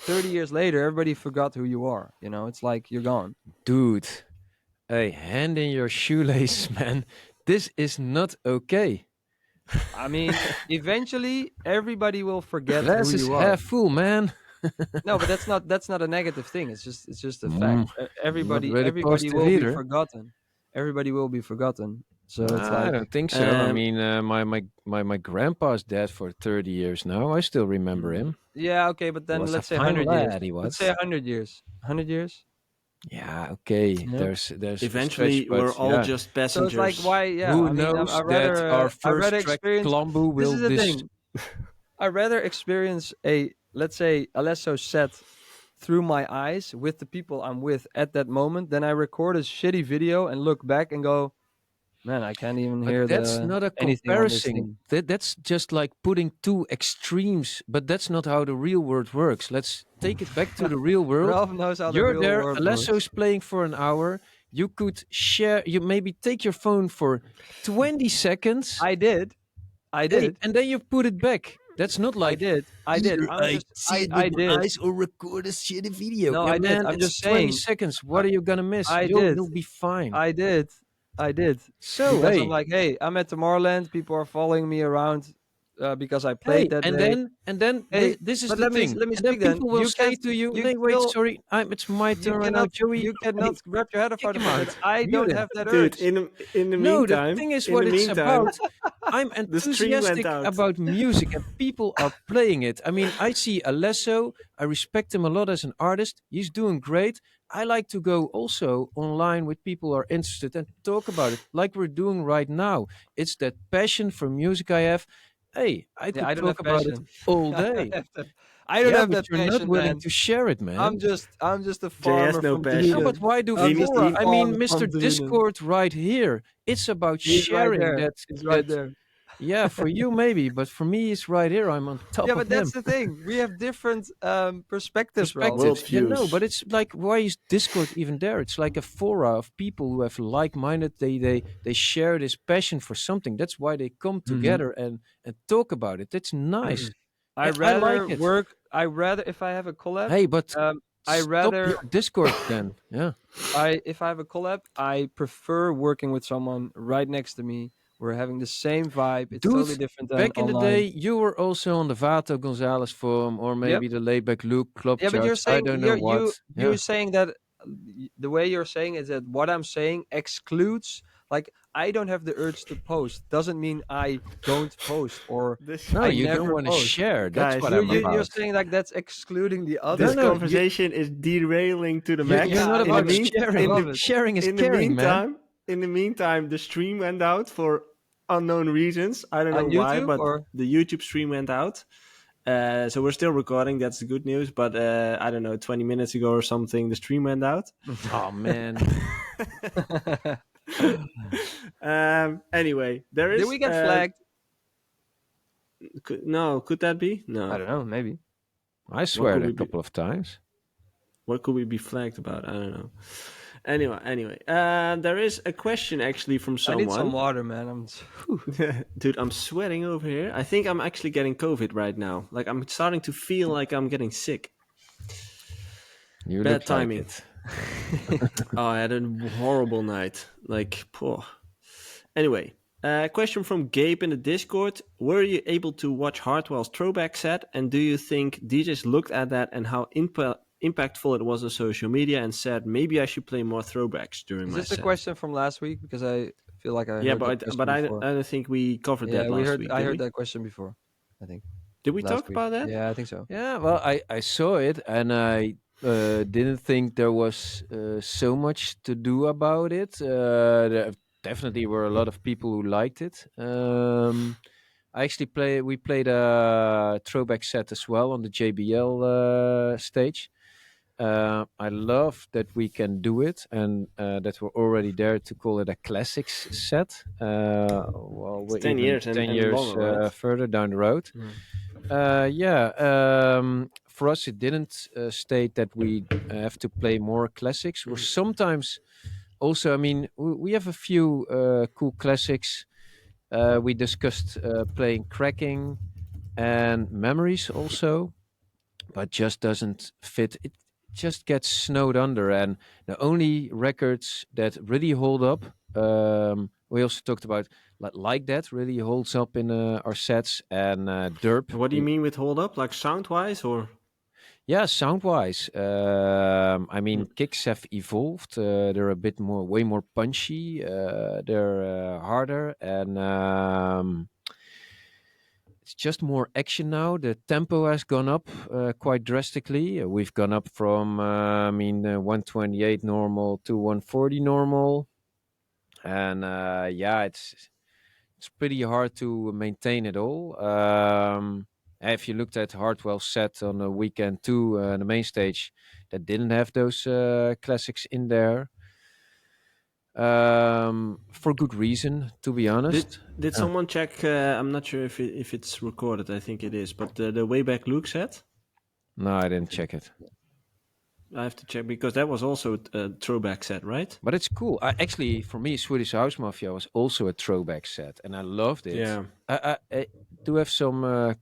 30 years later, everybody forgot who you are. You know, it's like you're gone. Dude, hey, hand in your shoelace, man. This is not okay. I mean, eventually everybody will forget Glass who is you are. half full, man. No, but that's not a negative thing. It's just a fact. Everybody really everybody positive will be either. forgotten. Everybody will be forgotten. So it's I like don't think so. I Um, mean, my grandpa's dead for 30 years now. I still remember him. yeah, okay, but then Was let's a say fine 100 years. lad, he Let's was. say 100 years. 100 years. Yeah, okay. Yeah. There's a eventually, stretch, but we're all yeah. just So passengers. it's like why? Yeah, Who I mean, knows I that rather our I first rather track experience. Klambu This will is the thing. I rather experience a, let's say, Alesso set through my eyes with the people I'm with at that moment than I record a shitty video and look back and go, man, I can't even But hear that's not a anything on this comparison. thing. That's just like putting two extremes. But that's not how the real world works. Let's take it back to the real world. Ralph knows how the You're real there. world Alesso works. is playing for an hour. You could share. You maybe take your phone for 20 seconds. I did. I Hey, did. and then you put it back. That's not I like did. I did. either I'm just. see it I with my did. eyes or record a shitty video. No, Yeah, I did. man, I'm it's just 20 saying. seconds. What are you gonna miss? I did. You'll be fine. I did. I did. So Because I'm hey, like, hey, I'm at Tomorrowland. People are following me around because I played that and day. then Hey, this is but the let me thing. let me And then speak then. people will You say can't. to you, You "Hey, wait, still. sorry, it's my You turn right now, cannot. Joey." You cannot wrap your head Kick around him the fact out. that I Mute don't him. have that Dude, urge. in the No, the meantime, thing is in what the it's meantime, about. I'm the stream went enthusiastic out. about music and people are playing it. I mean, I see Alesso. I respect him a lot as an artist. He's doing great. I like to go also online with people who are interested and talk about it like we're doing right now. It's that passion for music I have. Hey, I Yeah, could I don't talk have about it passion. all I don't day. have that. I don't Yeah, have but that you're not passion, willing man. to share it, man. I'm just a Jay has farmer no from passion. No, Drunen. but why do I'm He- just a Fora? he- I mean, farmer Mr. from Drunen. Discord right here. It's about He's right sharing there. that. He's right that there. yeah, for you maybe, but for me, it's right here. I'm on top Yeah, of but that's him. the thing. We have different perspectives, Ralph. Perspectives. Yeah, no, Worldviews. but it's like, why is Discord even there? It's like a fora of people who have like-minded. They share this passion for something. That's why they come together and talk about it. It's nice. I I like rather it. work. I rather if I have a collab. Hey, but Um, I Stop rather your Discord then. Yeah. if I have a collab, I prefer working with someone right next to me. We're having the same vibe. It's totally Dude, different than back in the day, online. you were also on the Vato Gonzalez forum or Yep. maybe the Laidback Luke club Yeah, but you're chats. I saying don't know what. you're Yeah. saying that the way you're saying is that what I'm saying excludes, like, I don't have the urge to post. Doesn't mean I don't post or This No, I you don't never want to post. share. That's what guys, I'm You're about. saying like that's excluding the No, this other. no, you, conversation is derailing to the you're max. Yeah, not I In the love about it. mean, I sharing. in love the it. Sharing is in the caring, man. meantime, the stream went out for unknown reasons. I don't know On why, YouTube but or the YouTube stream went out. So we're still recording. That's the good news. But I don't know, 20 minutes ago or something, the stream went out. Oh man. Anyway, there did is we get flagged? could that be? I No. don't know. Maybe. I What swear could it we a be? couple of times. What could we be flagged about? I don't know. Anyway, there is a question actually from I need some someone. water, man. Dude, I'm sweating over here. I think I'm actually getting COVID right now. Like I'm starting to feel like I'm getting sick. You Bad look like timing. it. Oh, I had a horrible night. Like, poor. Anyway, question from Gabe in the Discord. Were you able to watch Hartwell's Throwback set? And do you think DJs looked at that and how impactful it was on social media and said, maybe I should play more throwbacks during Is my this a set? question from last week? Because I feel like I Yeah, heard that but question I before. don't think we covered Yeah, that last week, I did heard we? that question before. I think Did we last talk week. about that? Yeah, I think so. Yeah, well, I saw it and I didn't think there was so much to do about it. There definitely were a lot of people who liked it. I actually we played a throwback set as well on the JBL stage. I love that we can do it and that we're already there to call it a classics set. Well, It's we're 10 even years 10 and years longer, right? further down the road. Yeah, for us, it didn't state that we have to play more classics. We're sometimes also, I mean, we have a few cool classics. We discussed playing Cracking and Memories also, but just doesn't fit. It just gets snowed under. And the only records that really hold up, we also talked about like that really holds up in our sets and Derp. What do you mean with hold up? Like sound wise or? Yeah, sound wise, I mean, kicks have evolved. They're a bit more, way more punchy. They're harder, and it's just more action now. The tempo has gone up quite drastically. We've gone up from, 128 normal to 140 normal, and yeah, it's pretty hard to maintain it all. If you looked at Hartwell's set on the weekend too, the main stage, that didn't have those classics in there. For good reason, to be honest. Did someone check? I'm not sure if it's recorded. I think it is. But the Wayback Luke set, No, I didn't check it. I have to check because that was also a throwback set, right? But it's cool. Actually, for me, Swedish House Mafia was also a throwback set, and I loved it. Yeah. I do have some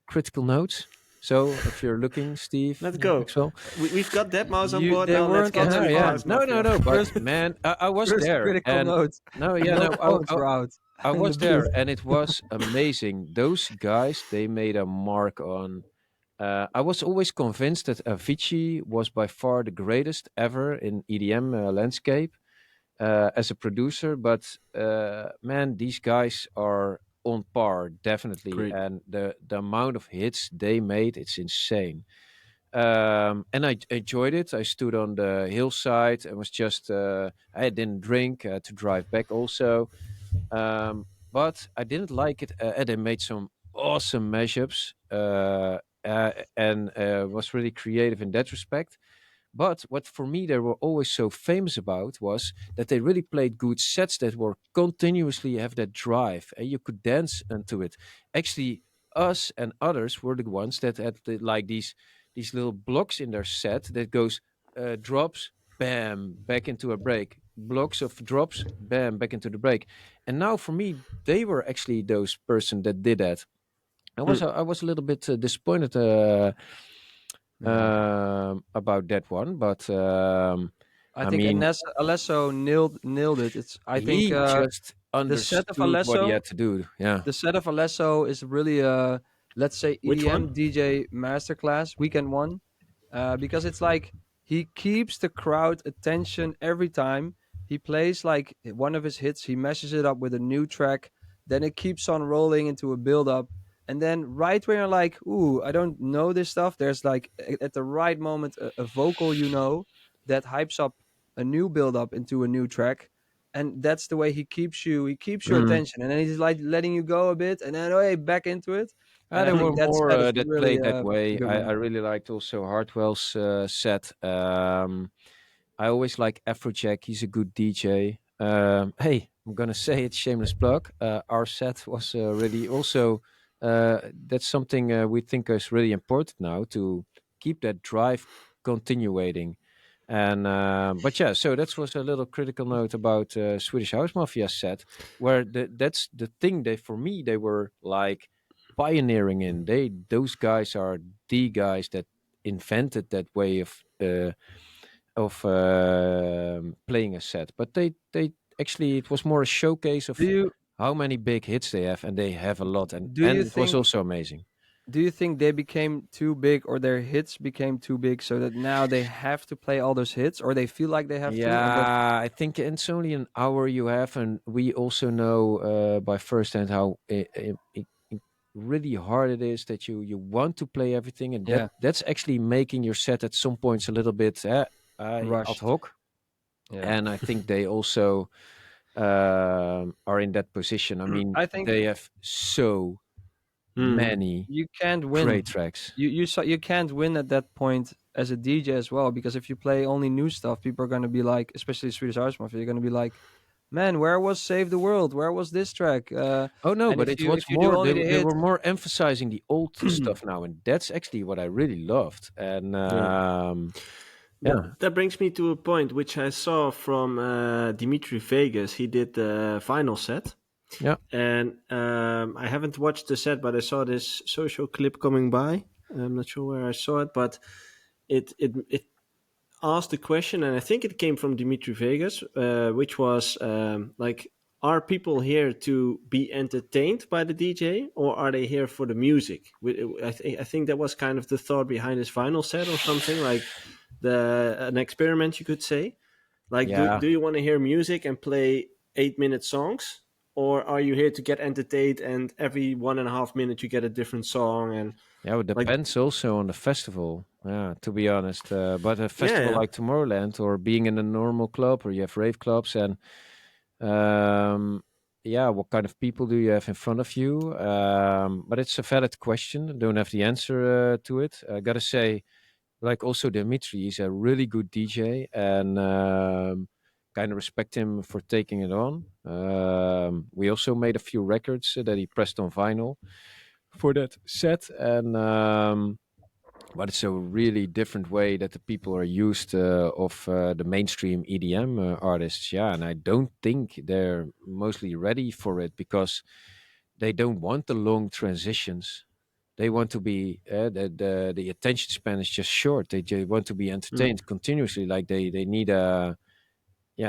critical notes. So if you're looking, Steve, Let's go. Maxwell, We've got Deadmau5 on You- board they now. Let's weren't get on to that the one. House No, Mafia. no. But man, I was First there. critical And notes. no, yeah, No no. phones were out. I in was the there, booth. and it was amazing. Those guys, they made a mark on. I was always convinced that Avicii was by far the greatest ever in EDM landscape as a producer, but man, these guys are on par definitely, Great. and the amount of hits they made, it's insane. And I enjoyed it. I stood on the hillside and was just I didn't drink to drive back also, but I didn't like it. And they made some awesome mashups and was really creative in that respect. But what for me they were always so famous about was that they really played good sets that were continuously have that drive and you could dance into it. Actually, us and others were the ones that had like these little blocks in their set that goes drops, bam, back into a break. Blocks of drops, bam, back into the break. And now for me, they were actually those person that did that. I was a little bit disappointed Yeah. about that one, but I I think mean, Alesso nailed it. I think he just the set of understood what he Alesso had to do. Yeah. the set of Alesso is really let's say Which EDM one? DJ masterclass weekend one, because it's like he keeps the crowd attention every time he plays like one of his hits. He meshes it up with a new track, then it keeps on rolling into a build up, and then right when you're like, ooh, I don't know this stuff, there's like at the right moment a vocal that hypes up a new build up into a new track, and that's the way he keeps your Mm. attention, and then he's like letting you go a bit and then, oh, hey, back into it. And I There were think that more set is that really played that a way. good I one. really liked also Hartwell's set. I always like Afrojack. He's a good DJ. Hey, I'm gonna say it, shameless plug. Our set was really also. That's something we think is really important now to keep that drive continuating. And but yeah, so that was a little critical note about Swedish House Mafia set, where that's the thing. They for me they were like pioneering in. Those guys are the guys that invented that way of playing a set. But they actually it was more a showcase Do of you how many big hits they have, and they have a lot, do you and it was think also amazing. do you think they became too big, or their hits became too big, so that now they have to play all those hits, or they feel like they have to, and that Yeah, I think it's only an hour you have, and we also know by firsthand how really hard it is that you want to play everything, and yeah, that's actually making your set at some points a little bit ad rushed. hoc. Yeah. And I think they also are in that position. I mean, I think they have so Hmm. many you can't great win. tracks. You can't win at that point as a DJ as well, because if you play only new stuff, people are gonna be like, especially Swedish House Mafia, you're gonna be like, man, where was Save the World? Where was this track? Oh no, And but if it you was if you do more. only the They hit, were more emphasizing the old stuff now, and that's actually what I really loved. And Yeah. yeah, That brings me to a point which I saw from Dimitri Vegas. He did the final set. yeah, And I haven't watched the set, but I saw this social clip coming by. I'm not sure where I saw it, but it asked the question, and I think it came from Dimitri Vegas, which was like, are people here to be entertained by the DJ, or are they here for the music? I think that was kind of the thought behind his final set, or something like an experiment, you could say. Like, yeah. do you want to hear music and play 8-minute songs? Or are you here to get entertained, and every 1.5 minutes you get a different song? And Yeah, it like, depends also on the festival. Yeah, to be honest, but a yeah, festival yeah. like Tomorrowland, or being in a normal club, or you have rave clubs, and um, yeah, what kind of people do you have in front of you? But it's a valid question. I don't have the answer to it. I gotta say, like also Dimitri, he's a really good DJ, and kind of respect him for taking it on. We also made a few records that he pressed on vinyl for that set, and but it's a really different way that the people are used of the mainstream EDM artists. Yeah, and I don't think they're mostly ready for it because they don't want the long transitions. They want to be the attention span is just short. They want to be Mm, entertained continuously. Like they need a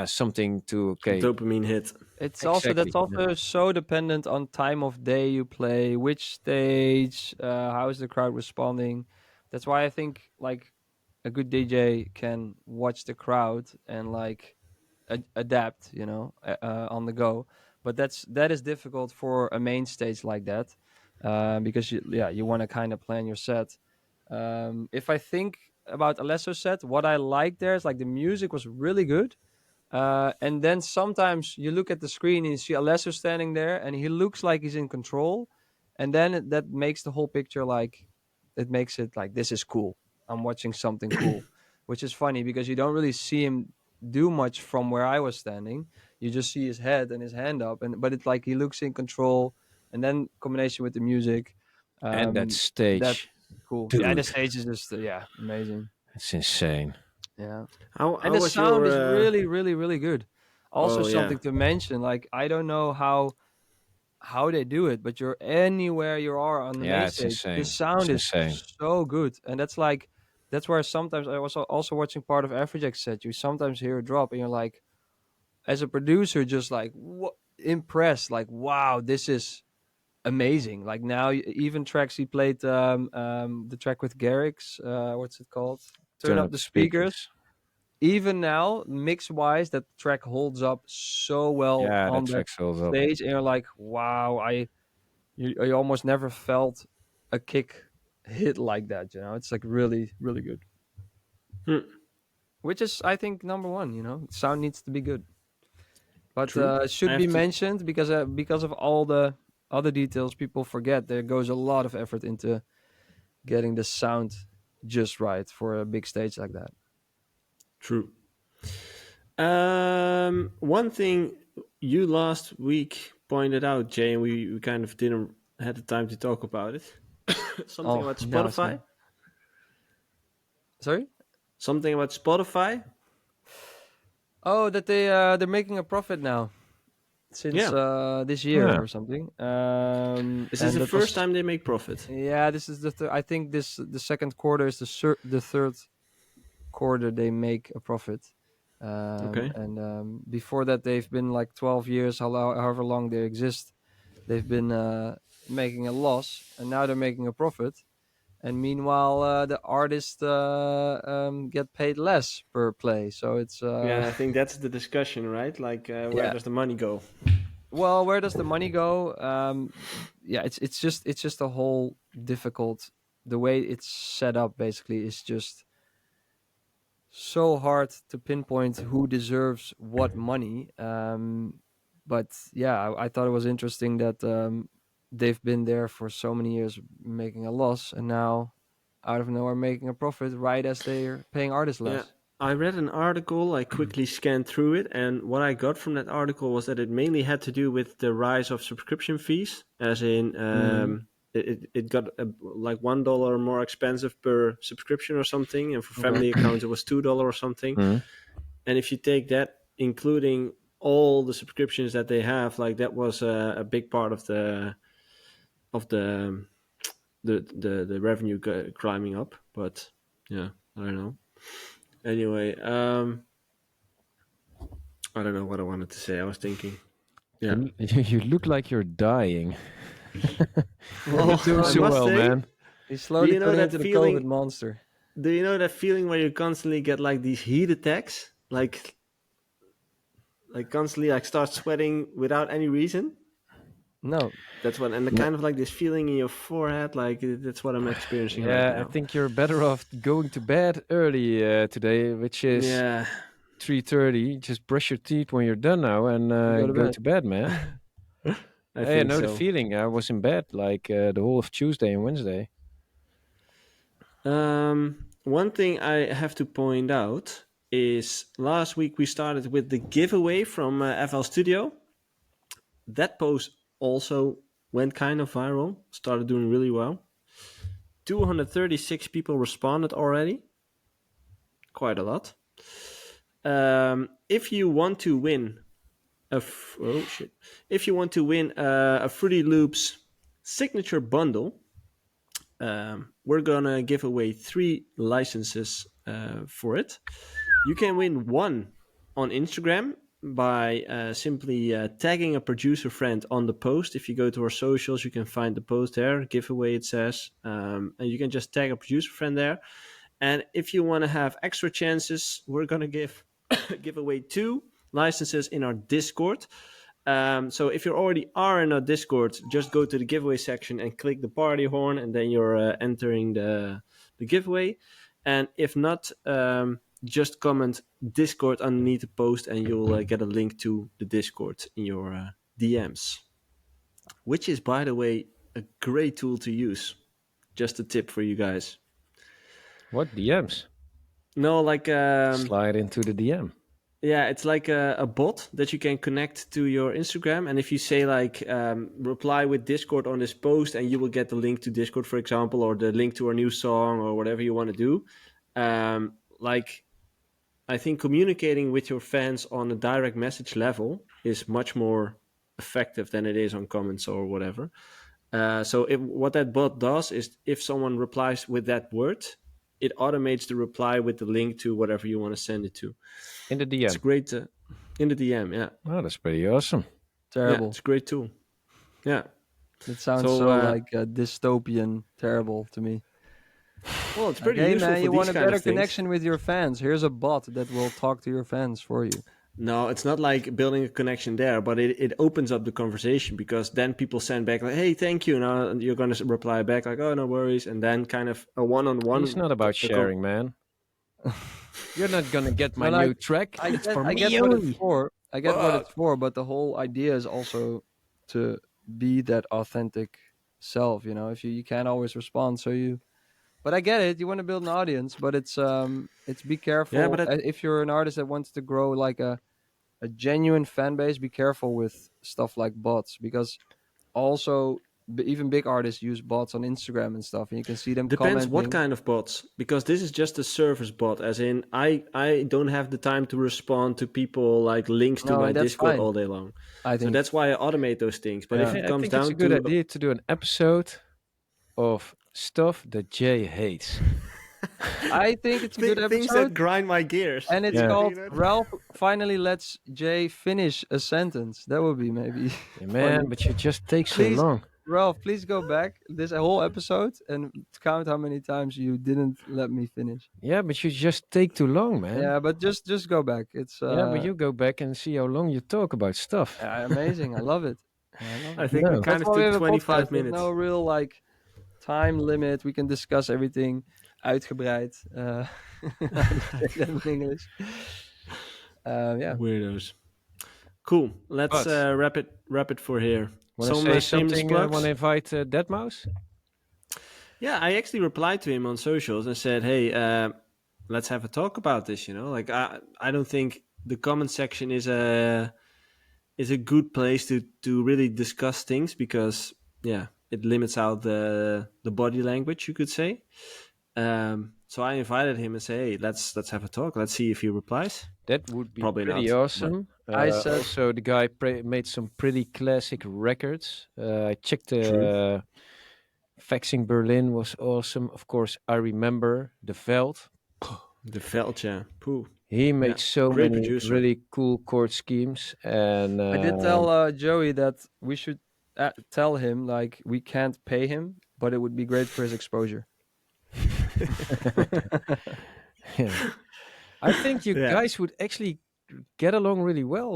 something to okay dopamine hit. it's also that's exactly yeah. also so dependent on time of day you play, which stage, how is the crowd responding. That's why I think like a good DJ can watch the crowd and like adapt, on the go. But that is difficult for a main stage like that, because you want to kind of plan your set. If I think about Alesso set, what I like there is like the music was really good, and then sometimes you look at the screen and you see Alesso standing there, and he looks like he's in control, and then that makes the whole picture like it makes it like this is cool. I'm watching something cool, which is funny because you don't really see him do much from where I was standing. You just see his head and his hand up, and but it's like he looks in control, and then combination with the music, And that that's stage, cool. Yeah, the dude, stage is just amazing. it's insane. Yeah. How And the was your? sound is really, really, really good. Also, Oh yeah. something to mention, like I don't know how they do it, but you're anywhere you are on the Yeah, main it's stage, the insane. It's sound is insane. so good, and that's like that's where sometimes I was also watching part of Afrojack set. You sometimes hear a drop and you're like, as a producer, just like impressed, like wow, this is amazing. Like now, even tracks he played, the track with Garrix, what's it called? Turn up the speakers. Even now, mix wise, that track holds up so well Yeah, that on that track holds up. stage, and you're like, wow, I almost never felt a kick hit like that. You know, it's like really, really good. Hmm. Which is, I think, number one. You know, sound needs to be good, but True. it I should have be to. mentioned because of all the other details people forget. There goes a lot of effort into getting the sound just right for a big stage like that. True. One thing you last week pointed out, Jay, and we kind of didn't had the time to talk about it. Something Oh, about now it's Spotify. me. Sorry. Something about Spotify. Oh, that they're making a profit now since Yeah. this year Yeah. or something. This is And the that first was time they make profit. yeah. This is I think the second quarter is the third quarter they make a profit. Okay. And before that, they've been like 12 years, however long they exist. They've been making a loss, and now they're making a profit. And meanwhile, the artists get paid less per play. So it's Yeah, I think that's the discussion, right? Like, where yeah. does the money go? Well, where does the money go? Yeah, it's just a whole difficult. The way it's set up basically is just so hard to pinpoint who deserves what money. But yeah, I thought it was interesting that they've been there for so many years making a loss, and now out of nowhere making a profit right as they're paying artists Yeah. less. I read an article, I quickly scanned through it, and what I got from that article was that it mainly had to do with the rise of subscription fees, as in Mm. it got like $1 more expensive per subscription or something, and for Okay. family accounts it was $2 or something. Mhm. And if you take that, including all the subscriptions that they have, like that was a big part of of the the revenue climbing up. But yeah, I don't know. Anyway, I don't know what I wanted to say. I was thinking. Yeah. You look like you're dying. You're Well, not doing I so must well, say, man. He's do slowly you know turning that into the COVID feeling? monster. Do you know that feeling where you constantly get like these heat attacks, like constantly like start sweating without any reason? No. That's what, and the No. kind of like this feeling in your forehead, like that's what I'm experiencing right Yeah, I now. think you're better off going to bed early today, which is Yeah, 3:30. Just brush your teeth when you're done now and Go to go bed. to bed, man. I Hey, I think know the so. feeling. I was in bed like the whole of Tuesday and Wednesday. One thing I have to point out is last week we started with the giveaway from FL Studio. That post also went kind of viral, started doing really well. 236 people responded already. Quite a lot. If you want to win if you want to win a Fruity Loops signature bundle, we're gonna give away 3 licenses for it. You can win one on Instagram by simply tagging a producer friend on the post. If you go to our socials, you can find the post there, giveaway it says, and you can just tag a producer friend there. And if you want to have extra chances, we're gonna give away 2 licenses in our Discord. So if you already are in our Discord, just go to the giveaway section and click the party horn, and then you're entering the giveaway. And if not, just comment Discord underneath the post, and you'll get a link to the Discord in your DMs, which is, by the way, a great tool to use. Just a tip for you guys. What DMs? No, like Slide into the DM. yeah, it's like a bot that you can connect to your Instagram, and if you say like reply with Discord on this post, and you will get the link to Discord, for example, or the link to our new song or whatever you want to do. Like I think communicating with your fans on a direct message level is much more effective than it is on comments or whatever. So what that bot does is if someone replies with that word, it automates the reply with the link to whatever you want to send it to. In the DM. It's great in the DM. Yeah, Oh, that's pretty awesome. yeah, Terrible. it's a great tool. Yeah. It sounds So, so like dystopian, terrible to me. Well, it's Like, pretty hey useful man, for you these want a kind better of things. connection with your fans? Here's a bot that will talk to your fans for you. No, it's not like building a connection there, but it opens up the conversation, because then people send back like, "Hey, thank you." Now you're going to reply back like, "Oh, no worries," and then kind of a one-on-one. It's not about sharing, man. You're not gonna get my No, like, new track. I It's get, for I me get what it's only. for. I get what it's for, but the whole idea is also to be that authentic self. You know, if you can't always respond, so you. But I get it. You want to build an audience, but it's be careful. Yeah, but If you're an artist that wants to grow like a genuine fan base, be careful with stuff like bots, because also even big artists use bots on Instagram and stuff, and you can see them depends commenting. what kind of bots, because this is just a service bot, as in I don't have the time to respond to people like links to No, my and that's Discord fine. all day long. I So think that's why I automate those things. But if Yeah. it I comes think it's a down good to idea to do an episode of stuff that Jay hates. I think it's a good things that episode, grind my gears, and it's Yeah. called You know? Ralph finally lets Jay finish a sentence. That would be maybe Yeah, man, funny. but you just take so Please, long. Ralph, please go back this whole episode and count how many times you didn't let me finish. Yeah, but you just take too long, man. Yeah, but just go back. It's Yeah, but you go back and see how long you talk about stuff. amazing. I love it. I love I it. think we No. kind That's of why we took have a 25 podcast. There's minutes. no real like time limit. We can discuss everything uitgebreid. How do you say that in English? Yeah. Weirdos. Cool. Let's But- wrap it for here. Want to Some say shameless something? plugs? Want to invite Deadmau5? Yeah, I actually replied to him on socials and said, "Hey, let's have a talk about this." You know, like I don't think the comment section is a good place to really discuss things, because it limits out the body language, you could say. So I invited him and say, "Hey, let's have a talk. Let's see if he replies." That would be Probably pretty not, awesome. I said- Also, the guy made some pretty classic records. I checked True. Faxing Berlin was awesome. Of course, I remember the Veld. The Veltje. Pooh. He makes so great many producer. really cool chord schemes. And I did tell Joey that we should tell him like we can't pay him, but it would be great for his exposure. yeah. I think you Yeah. guys would actually get along really well,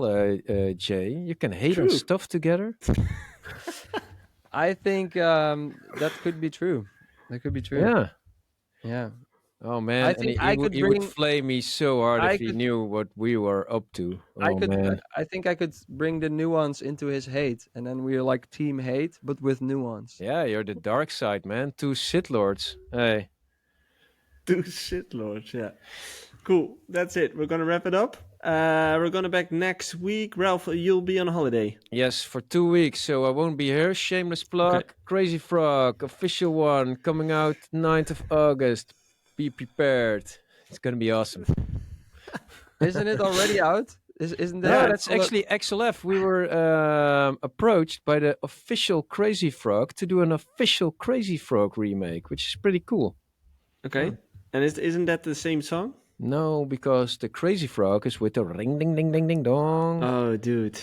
Jay. You can hate on True. stuff together. I think that could be true. That could be true. Yeah. Yeah. Oh man, I and think he, I he, would, could he would bring- flame me so hard I if he could- knew what we were up to. Oh I could. man. I think I could bring the nuance into his hate, and then we're like team hate, but with nuance. Yeah, you're the dark side, man. Two Sith Lords. Hey. Two shit lords, yeah. Cool. That's it. We're gonna wrap it up. We're gonna back next week. Ralph, you'll be on holiday. Yes, for 2 weeks, so I won't be here. Shameless plug. Okay. Crazy Frog, official one, coming out 9th of August. Be prepared. It's gonna be awesome. Isn't it already out? Isn't that? Yeah, that's actually XLF. We were approached by the official Crazy Frog to do an official Crazy Frog remake, which is pretty cool. Okay. And isn't that the same song? No, because the Crazy Frog is with the ring ding ding ding ding dong, Oh, dude.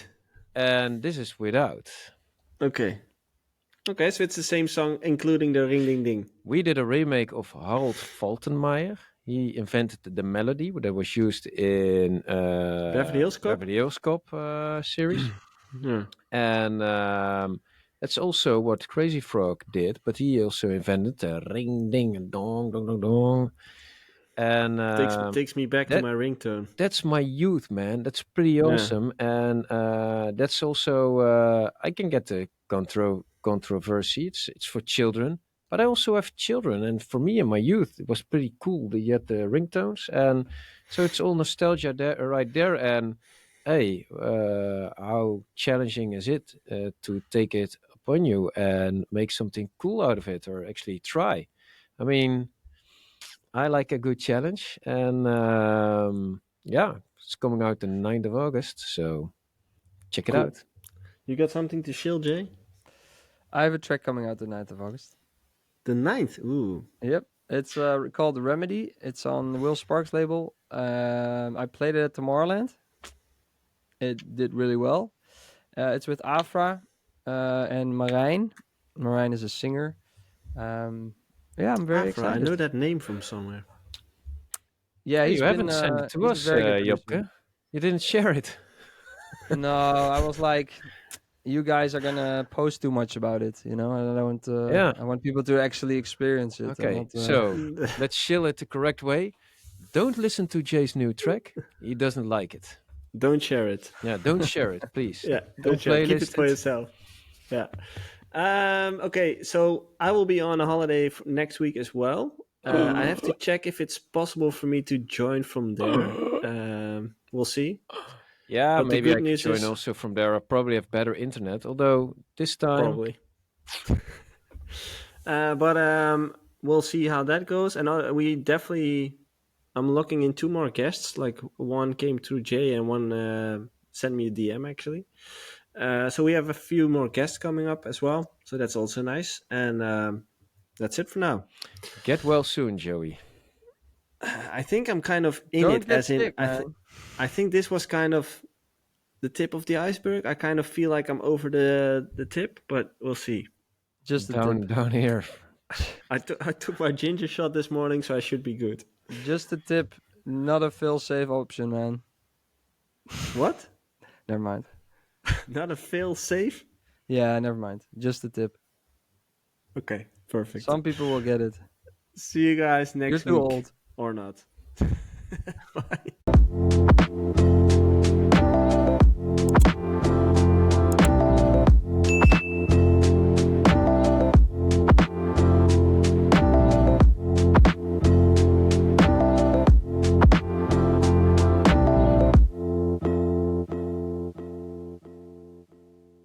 and this is without. Okay. Okay, so it's the same song, including the ring ding ding. We did a remake of Harold Faltermeyer. He invented the melody that was used in Beverly Hills Cop? Beverly Hills Cop series. Yeah. And that's also what Crazy Frog did, but he also invented the ring ding and dong dong dong dong. And Takes me back to that- my ringtone. that's my youth, man. That's pretty awesome. And that's also I can get the controversy. It's for children, but I also have children, and for me in my youth, it was pretty cool to get the ringtones, and so it's all nostalgia there, right there. And hey, how challenging is it to take it upon you and make something cool out of it, or actually try? I mean, I like a good challenge, and yeah, it's coming out the 9th of August, so check it Cool. out. You got something to shill, Jay? I have a track coming out the 9th of August. The 9th. Ooh. Yep. It's called Remedy. It's on Will Sparks' label. I played it at Tomorrowland. It did really well. It's with Afra and Marijn. Marijn is a singer. Yeah, I'm very Afra, I excited. know that name from somewhere. Yeah, Hey, he's you been. haven't sent it to He's a us, very good producer. Jobke. You didn't share it. No, I was like, you guys are gonna post too much about it. You know, and I want. Yeah. I want people to actually experience it. Okay, Not, so let's shill it the correct way. Don't listen to Jay's new track. He doesn't like it. Don't share it. Yeah, don't share it, please. Yeah, Don't don't share it. Keep it playlist for yourself. Yeah. Okay, so I will be on a holiday next week as well. I have to check if it's possible for me to join from there. We'll see. Yeah, But the maybe I good could news join is also from there. I probably have better internet, although this time... probably. But we'll see how that goes. And we definitely, I'm looking in 2 more guests. Like one came through Jay and one sent me a DM actually. So we have a few more guests coming up as well. So that's also nice. And that's it for now. Get well soon, Joey. I think I'm kind of in don't it, get as in sick, man. I think this was kind of the tip of the iceberg. I kind of feel like I'm over the tip, but we'll see. Just a tip. Down here. I took my ginger shot this morning, so I should be good. Just a tip. Not a fail-safe option, man. What? Never mind. Not a fail safe? Yeah, never mind. Just a tip. Okay, perfect. Some people will get it. See you guys next You're too week. old. Or not. Bye.